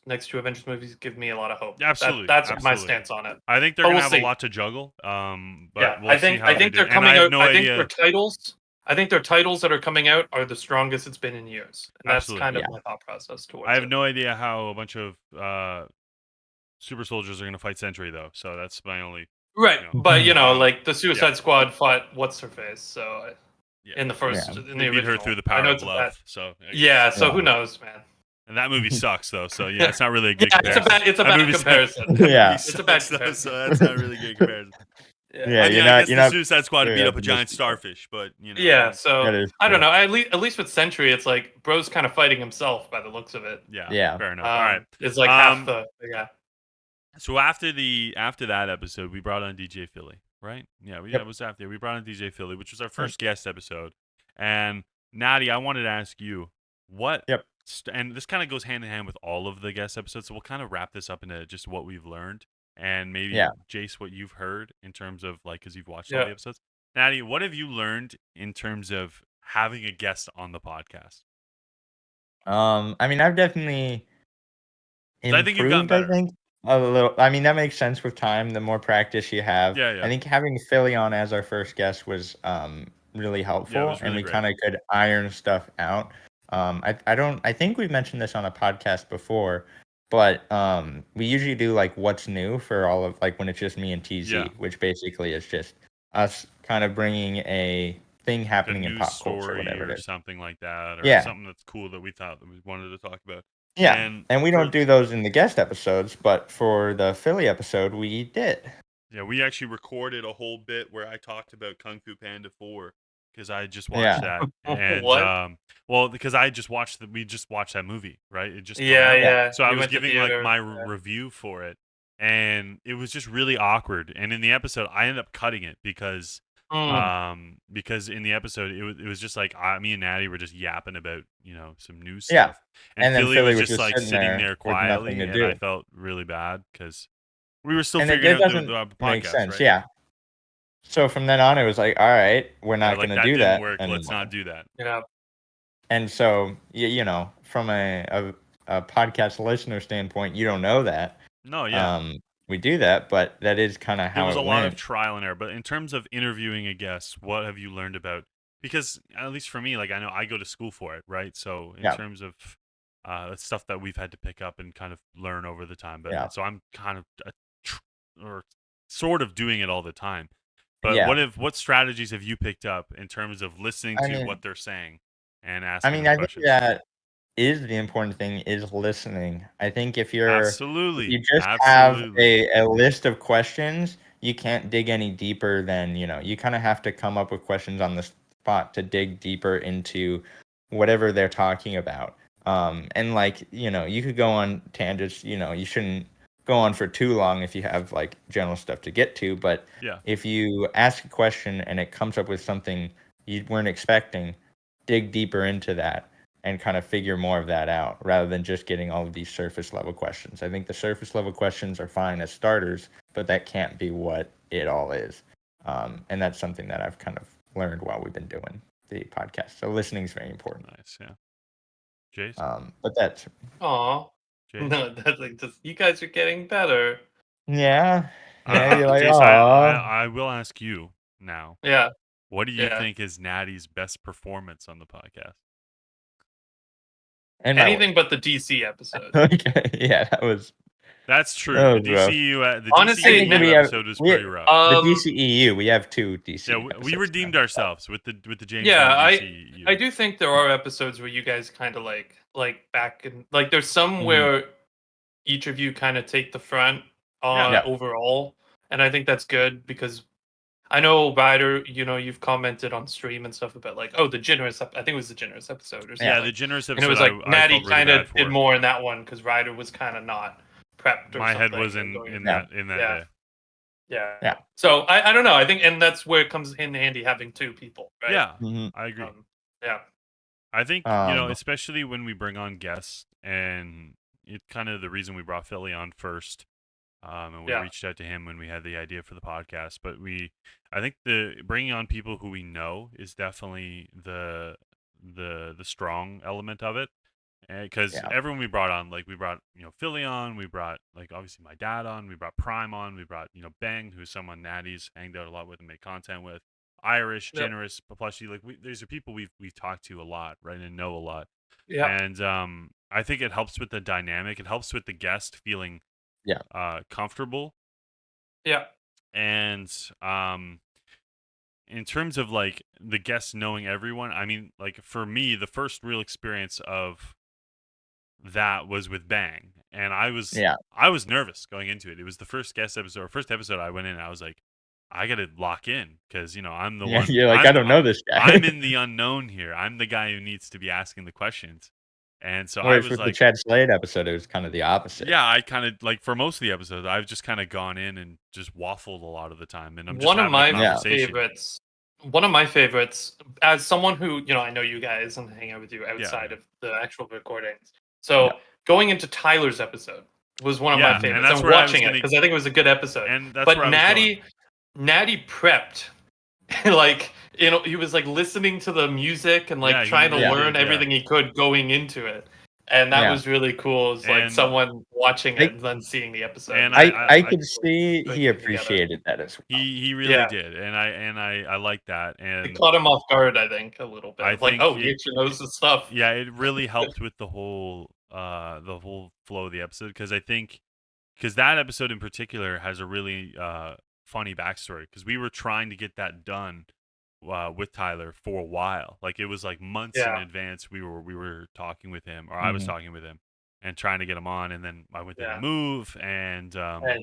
next two Avengers movies give me a lot of hope. Absolutely, that's my stance on it. I think they're gonna have a lot to juggle. But I think they're coming out. I think their titles. I think their titles that are coming out are the strongest it's been in years. And that's kind of my thought process towards it. I have no idea how a bunch of super soldiers are going to fight Sentry, though. So that's my only... Right. But, like the Suicide Squad fought What's-Her-Face. So in the first... In the they beat her through the power of love. So who knows, man. And that movie sucks, though. So, it's not really a good comparison. It's a bad comparison. It's a bad comparison. So that's not really a good comparison. Yeah, I guess the Suicide Squad beat up a giant starfish, but Yeah, so I don't know. At least with Sentry, it's like bro's kind of fighting himself by the looks of it. Yeah. Fair enough. All right, it's like half the So after that episode, we brought on DJ Philly, right? Yeah, it was after we brought on DJ Philly, which was our first guest episode. And Natty, I wanted to ask you what. And this kind of goes hand in hand with all of the guest episodes, so we'll kind of wrap this up into just what we've learned. And maybe, Jace, what you've heard in terms of, like, because you've watched all the episodes. Natty, what have you learned in terms of having a guest on the podcast? I mean, I've definitely improved, I think you've gotten better. A little. I mean, that makes sense with time. The more practice you have. Yeah. I think having Philly on as our first guest was really helpful, and we kind of could iron stuff out. I think we've mentioned this on a podcast before. But we usually do like what's new for all of like when it's just me and TZ, which basically is just us kind of bringing a thing happening in pop culture, whatever it is, something like that, or something that's cool that we thought that we wanted to talk about. Yeah, and we don't do those in the guest episodes, but for the Philly episode, we did. Yeah, we actually recorded a whole bit where I talked about Kung Fu Panda 4 because I just watched that. And, what? Because we just watched that movie, right? It just So I was giving like my review for it, and it was just really awkward. And in the episode, I ended up cutting it because in the episode it was just like me and Natty were just yapping about some new stuff. And Philly was just like sitting there quietly, and I felt really bad because we were still figuring out the podcast. Make sense, right? yeah. So from then on, it was like, all right, we're not going to do that. Let's not do that. Yeah. And so, from a podcast listener standpoint, you don't know that. No, yeah. We do that, but that is kind of how it went. There was a lot of trial and error. But in terms of interviewing a guest, what have you learned about? Because at least for me, like I know I go to school for it, right? So in terms of That's stuff that we've had to pick up and kind of learn over the time. But so I'm kind of or sort of doing it all the time. But what strategies have you picked up in terms of listening to what they're saying and asking I questions? think that is the important thing, is listening. I think if you just have a list of questions, you can't dig any deeper than, you kind of have to come up with questions on the spot to dig deeper into whatever they're talking about. And like, you could go on tangents, you shouldn't go on for too long if you have like general stuff to get to, but if you ask a question and it comes up with something you weren't expecting, dig deeper into that and kind of figure more of that out rather than just getting all of these surface level questions. I think the surface level questions are fine as starters, but that can't be what it all is. And that's something that I've kind of learned while we've been doing the podcast. So listening is very important. Nice, yeah. Jace? But that's... Aw. No, that's like just, you guys are getting better. Yeah. You're like, Jace, I will ask you now. Yeah. What do you think is Natty's best performance on the podcast? Anything but the DC episode. Okay, yeah, that was... That's true. The DCEU episode was pretty rough. The DCEU, we have 2 DC. Yeah, we redeemed ourselves with the James. Yeah, DCEU. I do think there are episodes where you guys kind of like back and like there's some where each of you kind of take the front overall, and I think that's good because I know Ryder, you've commented on stream and stuff about like, the generous. I think it was the generous episode or something. Yeah, the generous episode. And it was like Natty kind of did more in that one because Ryder was kind of not prepped. Or My head was in that day. Yeah. So I don't know. I think, and that's where it comes in handy having 2 people, right? Yeah, I agree. Yeah. I think especially when we bring on guests, and it's kind of the reason we brought Philly on first. And we reached out to him when we had the idea for the podcast. But I think the bringing on people who we know is definitely the strong element of it. Because everyone we brought on, like we brought Philly on, we brought like obviously my dad on, we brought Prime on, we brought Bang, who's someone Natty's hanged out a lot with and made content with, Irish, Generous, Plushie. Like these are people we've talked to a lot, right, and know a lot. Yeah. And I think it helps with the dynamic. It helps with the guest feeling comfortable. Yeah. And in terms of like the guests knowing everyone, I mean, like for me, the first real experience of that was with Bang, and I was nervous going into it. It was the first episode I went in. I was like, I gotta lock in because I'm the one. You're like, I don't know this guy. I'm in the unknown here. I'm the guy who needs to be asking the questions. And so I was with like, the Chad Slade episode, it was kind of the opposite. Yeah, I kind of like for most of the episodes, I've just kind of gone in and just waffled a lot of the time, and I'm just one of my favorites. One of my favorites, as someone who I know you guys and hang out with you outside of the actual recordings. So going into Tyler's episode was one of my favorites. I'm watching it because I think it was a good episode. And that's but Natty prepped. Like he was like listening to the music and like trying to learn everything he could going into it, and that was really cool. It was like someone watching it and then seeing the episode. And I could see he appreciated that as well. He really did, and I like that. And it caught him off guard, I think, a little bit. He actually knows the stuff. Yeah, it really helped with the whole flow of the episode because that episode in particular has a really funny backstory because we were trying to get that done with Tyler for a while. Like it was like months in advance. We were talking with him, or I was talking with him, and trying to get him on. And then I went to move, and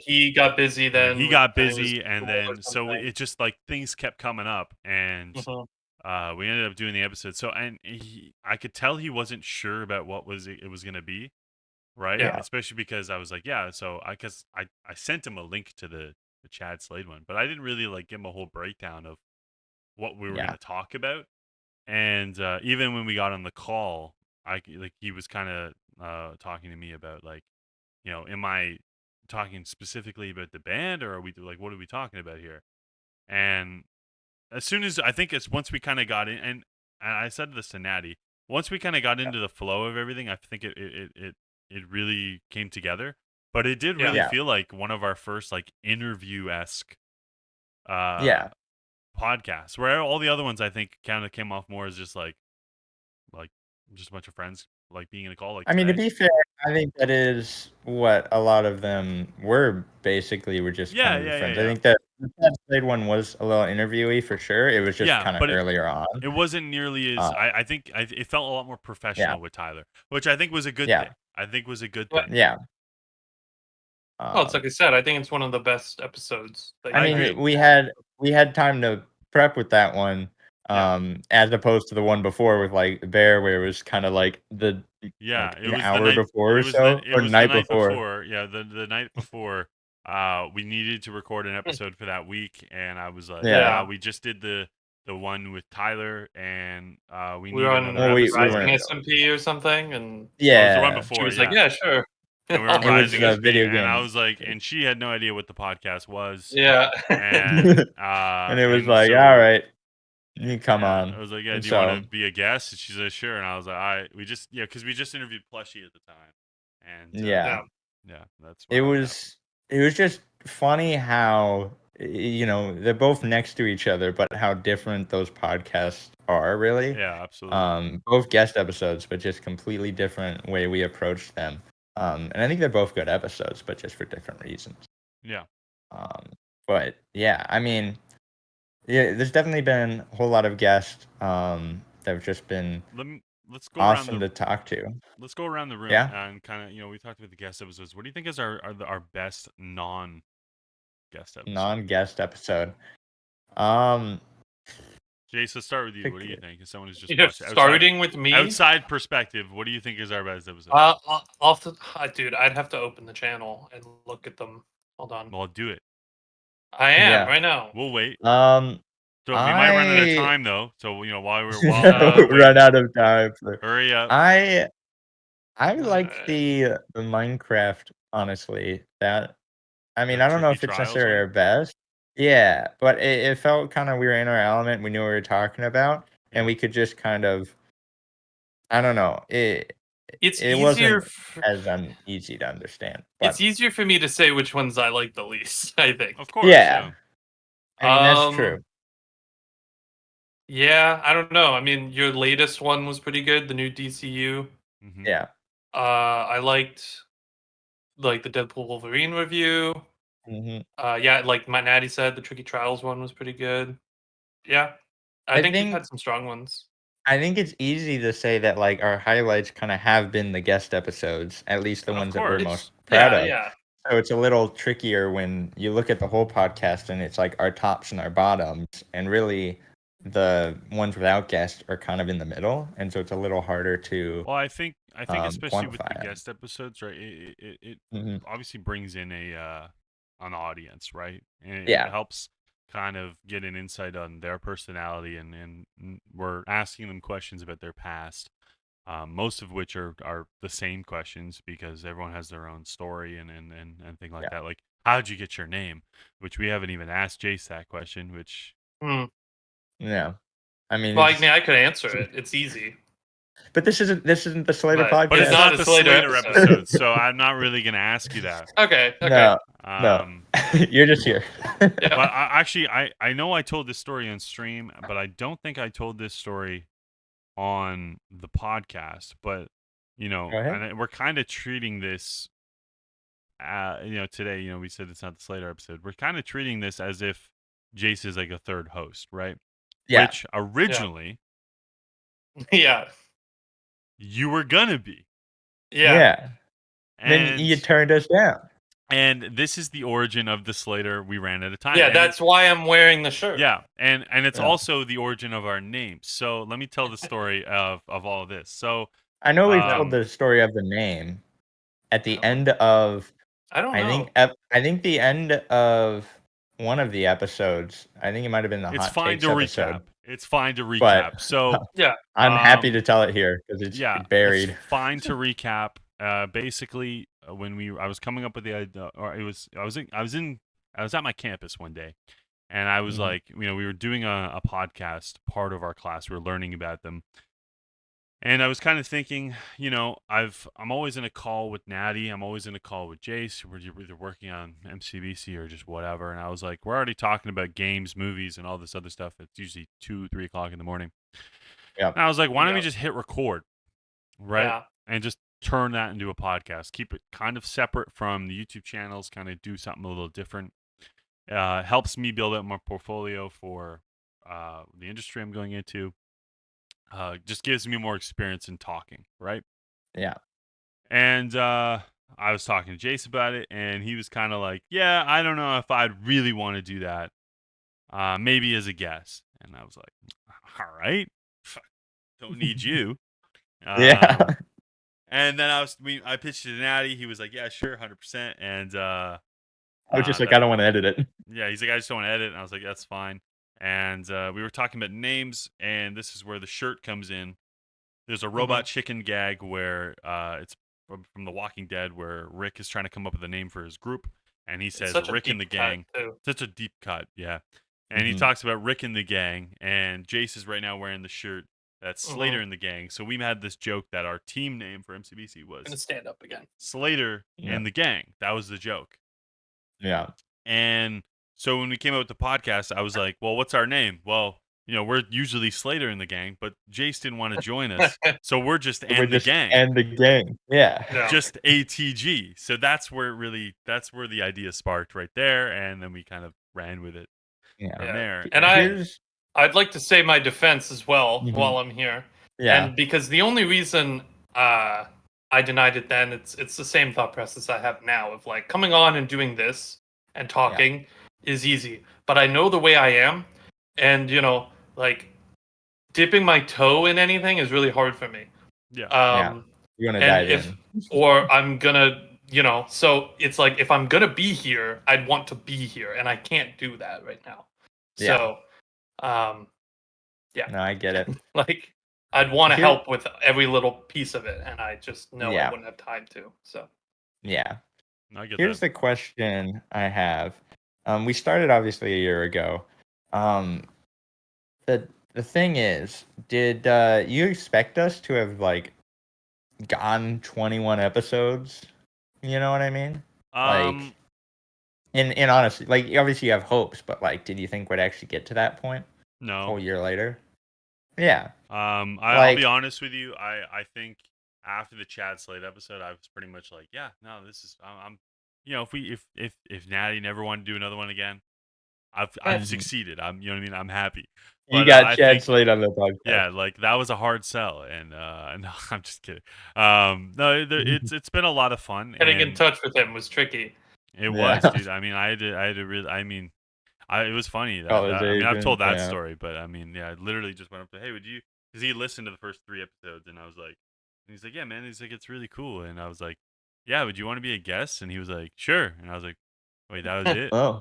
he got busy. Then and then so it just like things kept coming up, and we ended up doing the episode. So I could tell he wasn't sure about what it was going to be, right? Yeah. Especially because I was like, So I sent him a link to the Chad Slade one, but I didn't really like give him a whole breakdown of what we were going to talk about. And even when we got on the call, he was kind of talking to me about like, am I talking specifically about the band, or are we like, what are we talking about here? And as soon as once we kind of got in, and I said this to Natty, once we kind of got into the flow of everything, I think it really came together. But it did really feel like one of our first like interview-esque podcasts, where all the other ones I think kind of came off more as just like just a bunch of friends like being in a call like I mean, to today. be fair, I think that is what a lot of them were. Basically, were just kind of friends. I think that the Ted Slade one was a little interviewy for sure. It was just kind of earlier on. It wasn't nearly as I think it felt a lot more professional with Tyler, which I think was a good thing. I think was a good thing. Yeah. Well, it's like I said. I think it's one of the best episodes. I mean, we had time to prep with that one, as opposed to the one before with like Bear, where it was kind of like an hour before or so, or night before. Yeah, the night before. We needed to record an episode for that week, and I was like, we just did the one with Tyler, and we need another episode. Rising SMP or something, and it was the one before. She was like, yeah, sure. And we were on Rising SMP, and I was like, and she had no idea what the podcast was. Yeah. And it was like, all right, you come on. I was like, yeah, do you want to be a guest? And she's like, sure. And I was like, because we just interviewed Plushie at the time. And that's it was just funny how, they're both next to each other, but how different those podcasts are, really. Yeah, absolutely. Both guest episodes, but just completely different way we approach them. And I think they're both good episodes, but just for different reasons. Yeah. But yeah, I mean, there's definitely been a whole lot of guests that have just been let's go awesome to talk to. Let's go around the room and kind of, we talked about the guest episodes. What do you think is our best non-guest episode? Non-guest episode. Jace, let's start with you. What do you think? As someone who's just starting with me, outside perspective, what do you think is our best episode? Dude, I'd have to open the channel and look at them. Hold on. Well, do it. I am right now. We'll wait. So we might run out of time though. So while run out of time. Hurry up. I like the Minecraft. Honestly, I don't know if it's necessarily our best. Yeah, but it felt kind of we were in our element. We knew what we were talking about, and we could just kind of, I don't know. It wasn't as easy to understand. It's easier for me to say which ones I like the least, I think. Of course. Yeah. I mean, that's true. Yeah, I don't know. I mean, your latest one was pretty good, the new DCU. Mm-hmm. Yeah. I liked the Deadpool Wolverine review. Mm-hmm. Like my Natty said, the Tricky Trials one was pretty good. Yeah, I think you've had some strong ones. I think it's easy to say that like our highlights kind of have been the guest episodes, at least the ones that we're most proud of. Yeah. So it's a little trickier when you look at the whole podcast and it's like our tops and our bottoms, and really the ones without guests are kind of in the middle, and so it's a little harder to. Well, I think especially with the guest episodes, right? It obviously brings in an audience, right? And it helps kind of get an insight on their personality, and we're asking them questions about their past, most of which are the same questions because everyone has their own story and thing like that. Like, how'd you get your name? Which we haven't even asked Jace that question, which yeah, I mean, I could answer it. It's easy. But this isn't the Slater podcast. But it's not the Slater episode, so I'm not really going to ask you that. Okay. No, you're just here. But I know I told this story on stream, but I don't think I told this story on the podcast. But and we're kind of treating this, today. We said it's not the Slater episode. We're kind of treating this as if Jace is like a third host, right? Yeah. Which originally, you were gonna be. Yeah. And then you turned us down. And this is the origin of the Slater. We ran out of time. Yeah, that's why I'm wearing the shirt. Yeah, and it's also the origin of our name. So let me tell the story of all of this. So I know we've told the story of the name at the end of. I don't know. I think the end of one of the episodes. I think it might have been the It's hot fine takes to episode. recap. It's fine to recap. But, so I'm happy to tell it here because it's buried. It's fine to recap. Basically, when I was coming up with the idea, or I was at my campus one day, and I was like, we were doing a podcast, part of our class. We were learning about them. And I was kind of thinking, I'm always in a call with Natty. I'm always in a call with Jace. We're either working on MCBC or just whatever. And I was like, we're already talking about games, movies, and all this other stuff. It's usually 2, 3 o'clock in the morning. Yeah. And I was like, why don't we just hit record? Right. Yeah. and just turn that into a podcast. Keep it kind of separate from the YouTube channels, kind of do something a little different. Helps me build up my portfolio for the industry I'm going into. Just gives me more experience in talking, right? Yeah. And I was talking to Jace about it, and he was kind of like, yeah, I don't know if I'd really want to do that. Maybe as a guest. And I was like, all right, don't need you. Yeah. And then I pitched it to Natty. He was like, yeah, sure, 100%. And I was just like, I don't want to edit it. yeah, he's like, I just don't want to edit. And I was like, that's fine. And we were talking about names, and this is where the shirt comes in. There's a robot chicken gag where it's from The Walking Dead, where Rick is trying to come up with a name for his group, and he says Rick and the gang. Such a deep cut, yeah. And he talks about Rick and the gang, and Jace is right now wearing the shirt that's Slater and the gang. So we had this joke that our team name for MCBC was gonna stand up again. Slater and the gang. That was the joke. Yeah. And so when we came out with the podcast, I was like, well, what's our name? Well, we're usually Slater in the gang, but Jace didn't want to join us. So we're just the gang. And the gang. Yeah. No. Just ATG. So that's where the idea sparked right there. And then we kind of ran with it from there. And I'd like to say my defense as well while I'm here. Yeah. And because the only reason I denied it then, it's the same thought process I have now of like coming on and doing this and talking is easy. But I know the way I am, and like dipping my toe in anything is really hard for me. Yeah. You're gonna dive in. Or I'm gonna, so it's like if I'm gonna be here, I'd want to be here, and I can't do that right now. So, No, I get it. like I'd want to help with every little piece of it, and I just know I wouldn't have time to. So, yeah. Here's the question I have. We started obviously a year ago. The thing is, did you expect us to have like gone 21 episodes? You know what I mean? Like, in honestly, like obviously you have hopes, but like, did you think we'd actually get to that point? No. A whole year later. Yeah. I'll be honest with you. I think after the Chad Slade episode, I was pretty much like, yeah, no, this is I'm if Natty never wanted to do another one again, I've succeeded. You know what I mean? I'm happy. But, you got Chad Slade on the podcast. Yeah, like that was a hard sell, and no, I'm just kidding. No, it's been a lot of fun. Getting in touch with him was tricky. It was, dude. I mean, I had to really. I mean, it was funny. I've told that story, but I mean, I literally just went up to, hey, would you? Because he listened to the first 3 episodes, and I was like, and he's like, yeah, man. He's like, it's really cool, and I was like, yeah, would you want to be a guest? And he was like, sure. And I was like, wait, that was it? Oh,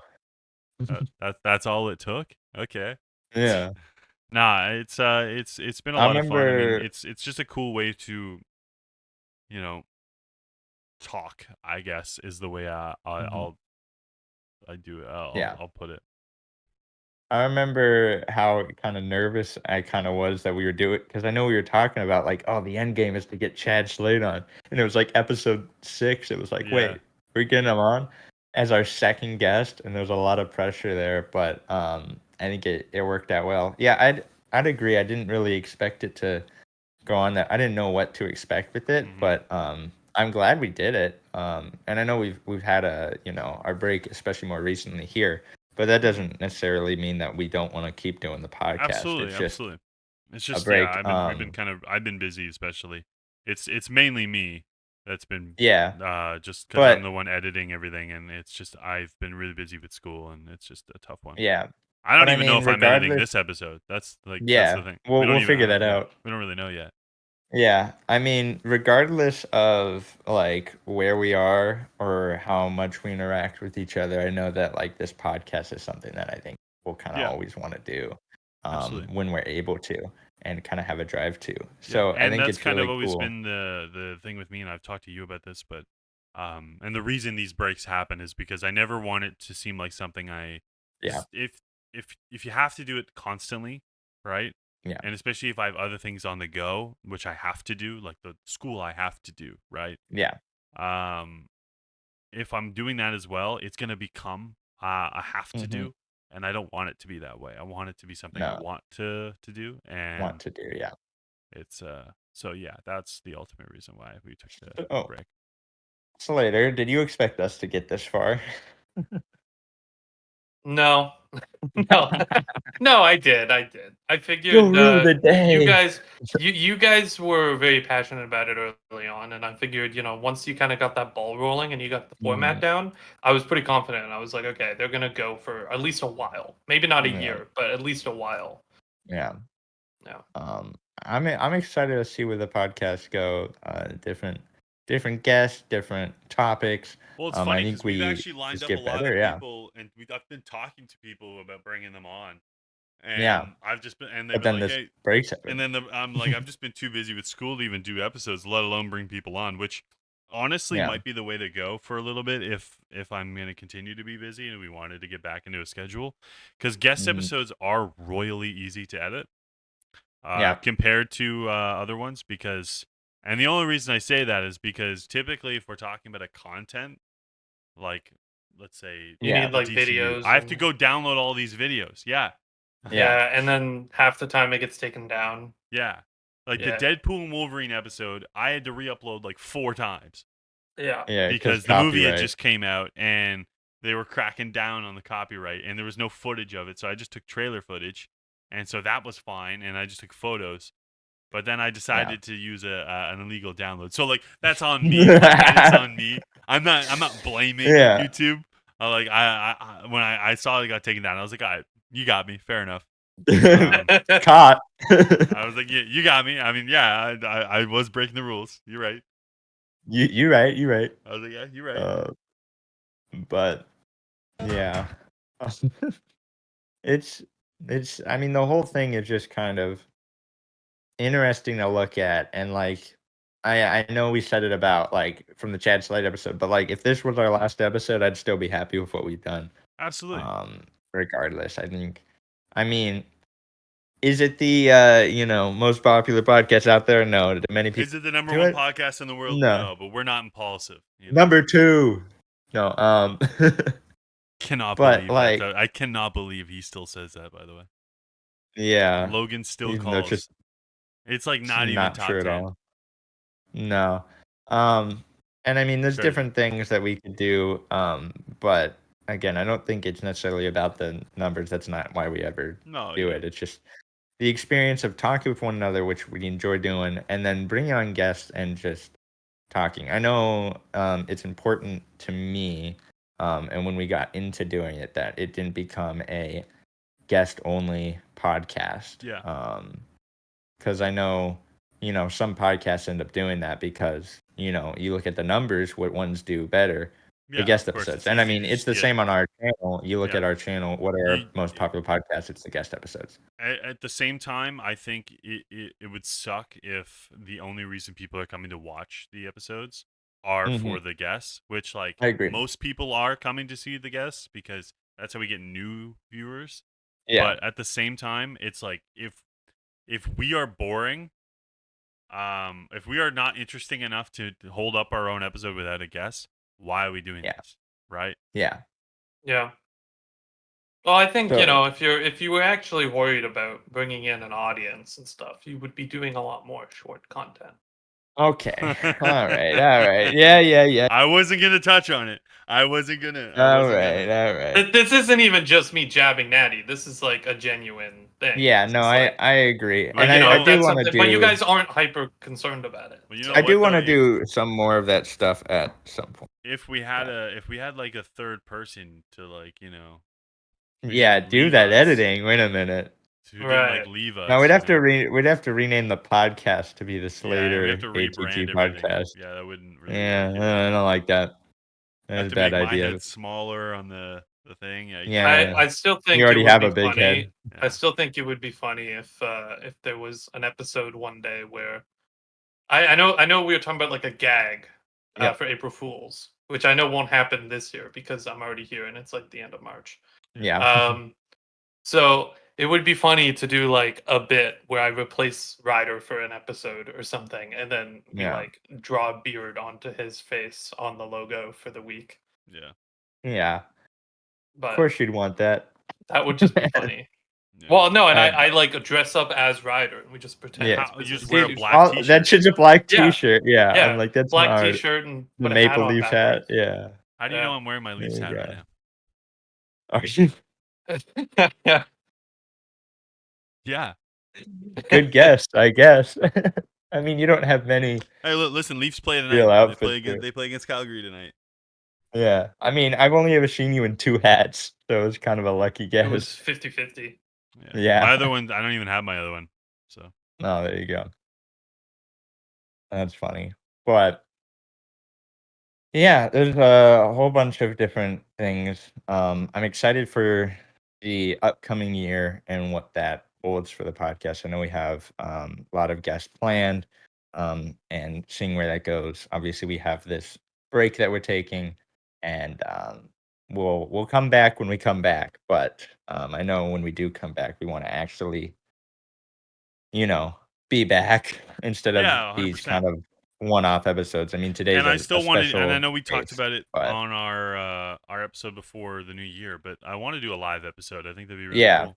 that's all it took? Okay. Yeah. Nah, it's been a lot of fun. I mean, it's just a cool way to, talk, I guess, is the way I'll do it. I'll put it. I remember how kind of nervous I kind of was that we were doing, because I know we were talking about like, oh, the end game is to get Chad Slade on, and it was like episode 6. It was like, wait, we're getting him on as our second guest, and there was a lot of pressure there, but I think it worked out well. Yeah, I'd agree. I didn't really expect it to go on that. I didn't know what to expect with it, but I'm glad we did it. And I know we've had our break, especially more recently here. But that doesn't necessarily mean that we don't want to keep doing the podcast. Absolutely. It's just a break. I've been busy, especially. It's mainly me that's been just because I'm the one editing everything, and it's just I've been really busy with school, and it's just a tough one. Yeah. I don't even know if I'm editing this episode. That's that's the thing. We'll figure that out. We don't really know yet. Yeah, I mean, regardless of like where we are or how much we interact with each other, I know that like this podcast is something that I think we'll kind of always want to do when we're able to and kind of have a drive to. So I think it's kind really of always cool. been the thing with me, and I've talked to you about this, but and the reason these breaks happen is because I never want it to seem like something if you have to do it constantly, right? Yeah. And especially if I have other things on the go, which I have to do, like the school I have to do, right? Yeah. If I'm doing that as well, it's going to become a have to do, and I don't want it to be that way. I want it to be something I want to do, and yeah. It's So yeah, that's the ultimate reason why we took the break. Slater, did you expect us to get this far? No. No, I did. I figured Go rue the day. you guys were very passionate about it early on, and I figured, once you kind of got that ball rolling and you got the format down, I was pretty confident. I was like, okay, they're gonna go for at least a while, maybe not a year, but at least a while. Yeah. I'm excited to see where the podcasts go. Different guests, different topics. Well, it's funny because we've actually lined up a lot of people, and I've been talking to people about bringing them on. And I've just been, and they've been like, hey, breaks it. And then I'm like, I've just been too busy with school to even do episodes, let alone bring people on, which honestly might be the way to go for a little bit if I'm going to continue to be busy and we wanted to get back into a schedule, because guest episodes are royally easy to edit compared to other ones, and the only reason I say that is because typically if we're talking about a content, like let's say you need like DCU, videos, I have to go download all these videos. Yeah, and then half the time it gets taken down. Yeah. Like the Deadpool and Wolverine episode, I had to re-upload like 4 times. Yeah. Because the movie had just came out and they were cracking down on the copyright and there was no footage of it. So I just took trailer footage. And so that was fine. And I just took photos. But then I decided to use an illegal download. So like that's on me. It's on me. I'm not blaming YouTube. When I saw it got taken down, I was like, all right, you got me. Fair enough. Caught. I was like, yeah, you got me. I mean, yeah, I was breaking the rules. You're right. You're right. You're right. I was like, yeah, you're right. But yeah, it's. I mean, the whole thing is just kind of interesting to look at, and like, I know we said it about like from the Chad Slade episode, but like if this was our last episode, I'd still be happy with what we've done. Absolutely. Regardless, I think. I mean, is it the most popular podcast out there? No. Many people. Is it the number one podcast in the world? No, but we're not impulsive. Number 2. No. Cannot believe that. I cannot believe he still says that. By the way. Yeah. Logan still calls. It's like not even top 10 at all. No. And I mean, there's different things that we could do. But again, I don't think it's necessarily about the numbers. That's not why we ever do it. It's just the experience of talking with one another, which we enjoy doing, and then bringing on guests and just talking. I know it's important to me, and when we got into doing it, that it didn't become a guest-only podcast. Yeah. Because I know, some podcasts end up doing that because, you look at the numbers, what ones do better. The guest episodes. And I mean, it's the same on our channel. You look at our channel, what are our most popular podcasts? It's the guest episodes. At the same time, I think it would suck if the only reason people are coming to watch the episodes are for the guests, which like I agree. Most people are coming to see the guests because that's how we get new viewers. Yeah. But at the same time, it's like if we are boring, if we are not interesting enough to hold up our own episode without a guest, why are we doing this? Right? Yeah. Yeah. Well, I think, if you were actually worried about bringing in an audience and stuff, you would be doing a lot more short content. Okay. All right. Yeah. I wasn't going to touch on it. All right. This isn't even just me jabbing Natty. This is like a genuine thing. Yeah, no, I agree. And I do want to do... But you guys aren't hyper concerned about it. Well, I do want to do some more of that stuff at some point. If we had like a third person to like, do that editing. Wait a minute. Like leave us. No, we'd have to rename the podcast to be the Slater we have to ATG Podcast. Yeah, that wouldn't really I don't like that. That's a bad idea. My head smaller on the thing. I still think you already have a big head. Yeah. I still think it would be funny if there was an episode one day where I know we were talking about like a gag for April Fools, which I know won't happen this year because I'm already here and it's like the end of March. Yeah. So it would be funny to do like a bit where I replace Ryder for an episode or something, and then we like draw a beard onto his face on the logo for the week. Yeah. Yeah. But of course you'd want that. That would just be funny. Yeah. Well, no, and I like dress up as Ryder, and we just pretend. Yeah, you just wear a black T-shirt. That's just a black T-shirt. Yeah, I'm like that's black T-shirt and the Maple Leaf hat. Yeah. How do you know I'm wearing my Leafs hat right now? Yeah. Yeah. Good guess, I guess. I mean, you don't have many. Hey, look, listen, Leafs play tonight. They play against Calgary tonight. Yeah, I mean, I've only ever seen you in 2 hats, so it was kind of a lucky guess. It was 50-50. Yeah. My other one, I don't even have my other one. So. Oh, there you go. That's funny, but yeah, there's a whole bunch of different things. I'm excited for the upcoming year and what that holds for the podcast. I know we have a lot of guests planned, and seeing where that goes. Obviously, we have this break that we're taking, and we'll come back when we come back. But I know when we do come back, we want to actually, be back instead of these kind of one-off episodes. I mean, today's and I still wanted, and I know we case, talked about it on our episode before the new year, but I want to do a live episode. I think that'd be really cool.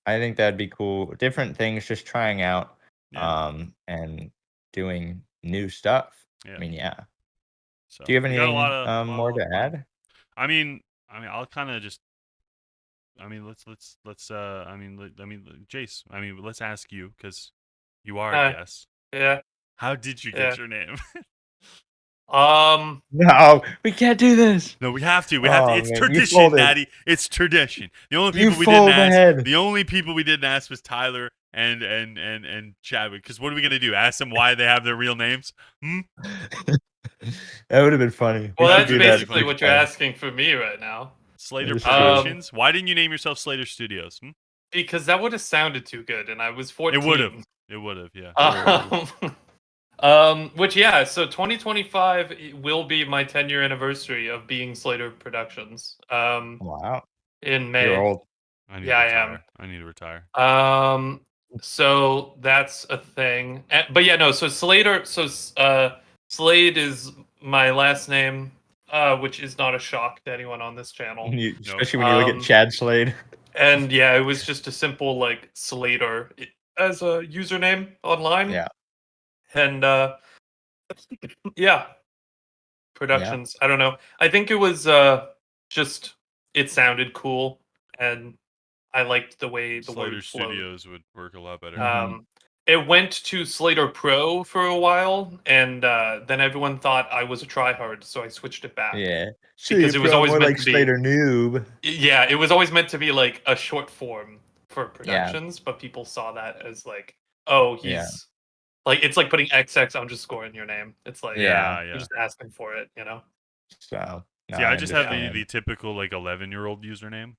I think that'd be cool. Different things, just trying out, and doing new stuff. Yeah. I mean, So, do you have anything more to add? I mean, I'll kind of just. I mean, let's. Jace. I mean, let's ask you because you are a guest. Yeah. How did you get your name? No, we can't do this. No, we have to. We have to. It's tradition, Natty. It's tradition. The only people we didn't ask. The only people we didn't ask was Tyler and Chadwick. Because what are we gonna do? Ask them why they have their real names? That would have been funny. Well, that's basically what you're asking for me right now. Slater Productions. Why didn't you name yourself Slater Studios? Because that would have sounded too good, and I was 14. It would have. Yeah. So 2025 will be my 10-year anniversary of being Slater Productions. Wow. In May. You're old. I need to retire. So that's a thing. So Slater. So Slade is my last name, which is not a shock to anyone on this channel. Especially when you look at Chad Slade. And it was just a simple like Slater as a username online. Yeah. And Productions. I don't know. I think it was just it sounded cool, and I liked the way the Slater word flowed. Studios would work a lot better. It went to Slater Pro for a while, and then everyone thought I was a tryhard, so I switched it back. Yeah, because it was always meant like to be Slater Noob. Yeah, it was always meant to be like a short form for Productions, but people saw that as like, oh, he's like it's like putting XX_ in your name. It's like you're just asking for it, So I just have the typical like 11-year-old username.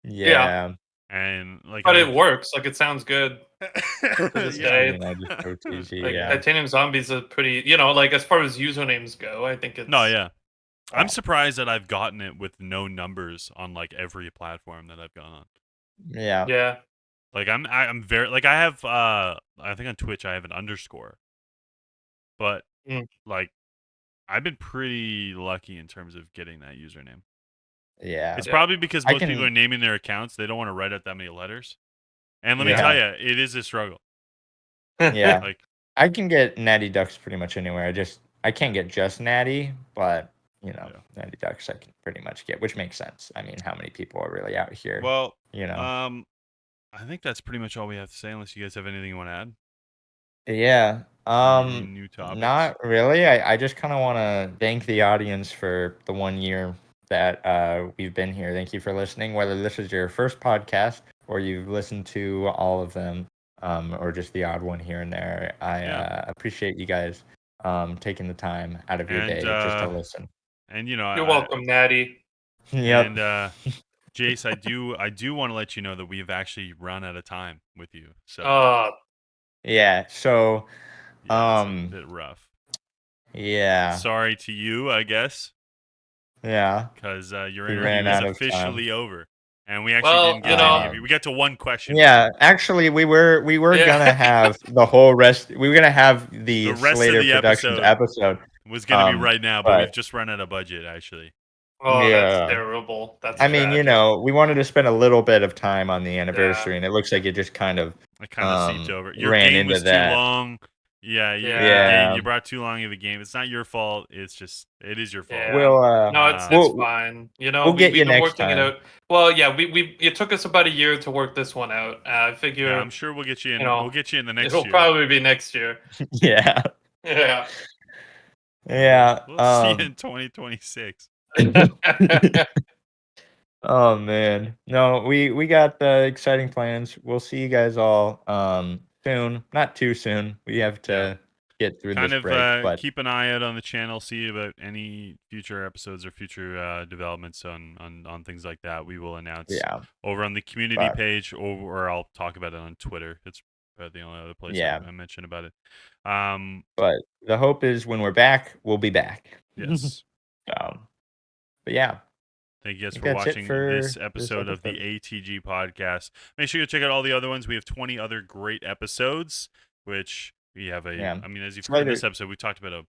Yeah. And like, but it works. Like it sounds good. TitaniumZombie is a pretty, like as far as usernames go, I think it's. No, yeah. I'm surprised that I've gotten it with no numbers on like every platform that I've gone on. Yeah. Yeah. Like I'm very like I have I think on Twitch I have an underscore, but like I've been pretty lucky in terms of getting that username. Yeah, it's probably because most people are naming their accounts. They don't want to write out that many letters. And let me tell you, it is a struggle. Yeah, like I can get NattyDucks pretty much anywhere. I can't get just Natty, but NattyDucks I can pretty much get, which makes sense. I mean, how many people are really out here? Well, I think that's pretty much all we have to say, unless you guys have anything you want to add. Yeah. New topics? Not really. I just kind of want to thank the audience for the 1 year that we've been here. Thank you for listening, whether this is your first podcast or you've listened to all of them, or just the odd one here and there. I appreciate you guys taking the time out of your day just to listen. And you're welcome, Natty. Yep. And Jace, I do want to let you know that we've actually run out of time with you. So yeah, so it's a bit rough. Yeah. Sorry to you, I guess. Yeah. Because your interview is officially over, and we actually didn't get any of you. We got to one question. Yeah, actually, we were gonna have the whole rest. We were gonna have the rest Slater of the Productions episode was gonna be right now, but we've just run out of budget. Actually. Oh, that's terrible. I mean, we wanted to spend a little bit of time on the anniversary, and it looks like it just kind of seeped over. Your game was too long. You brought too long of a game. It's not your fault. It is your fault. Yeah. No, it's fine. We'll get you next time. It out. Well, yeah, it took us about a year to work this one out. I figure. Yeah, I'm sure we'll get you in. We'll get you in the next year. It'll probably be next year. Yeah. Yeah. Yeah. We'll see you in 2026. Oh man, no, we got exciting plans. We'll see you guys all soon, not too soon. We have to get through this break, but keep an eye out on the channel, see about any future episodes or future developments on things like that. We will announce over on the community page, or I'll talk about it on Twitter. It's the only other place I mention about it. But the hope is when we're back, we'll be back. Yes. But yeah. Thank you guys for watching this episode of the ATG Podcast. Make sure you check out all the other ones. We have 20 other great episodes, which we have I mean, as you've heard in this episode, we talked about a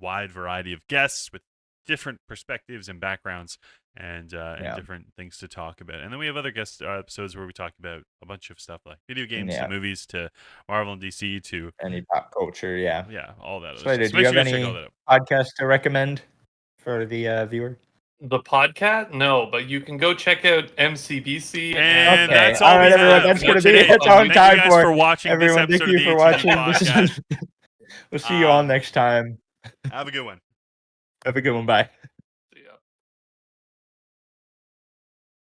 wide variety of guests with different perspectives and backgrounds and different things to talk about. And then we have other guest episodes where we talk about a bunch of stuff like video games to movies to Marvel and DC to any pop culture. Yeah, all that. Slater, do you have any podcasts to recommend for the viewer? The podcast? No, but you can go check out MCBC. And that's all right, everyone. That's going to be it. That's all we have time for. Watching everyone, this thank you for watching. We'll see you all next time. Have a good one. Have a good one. Bye.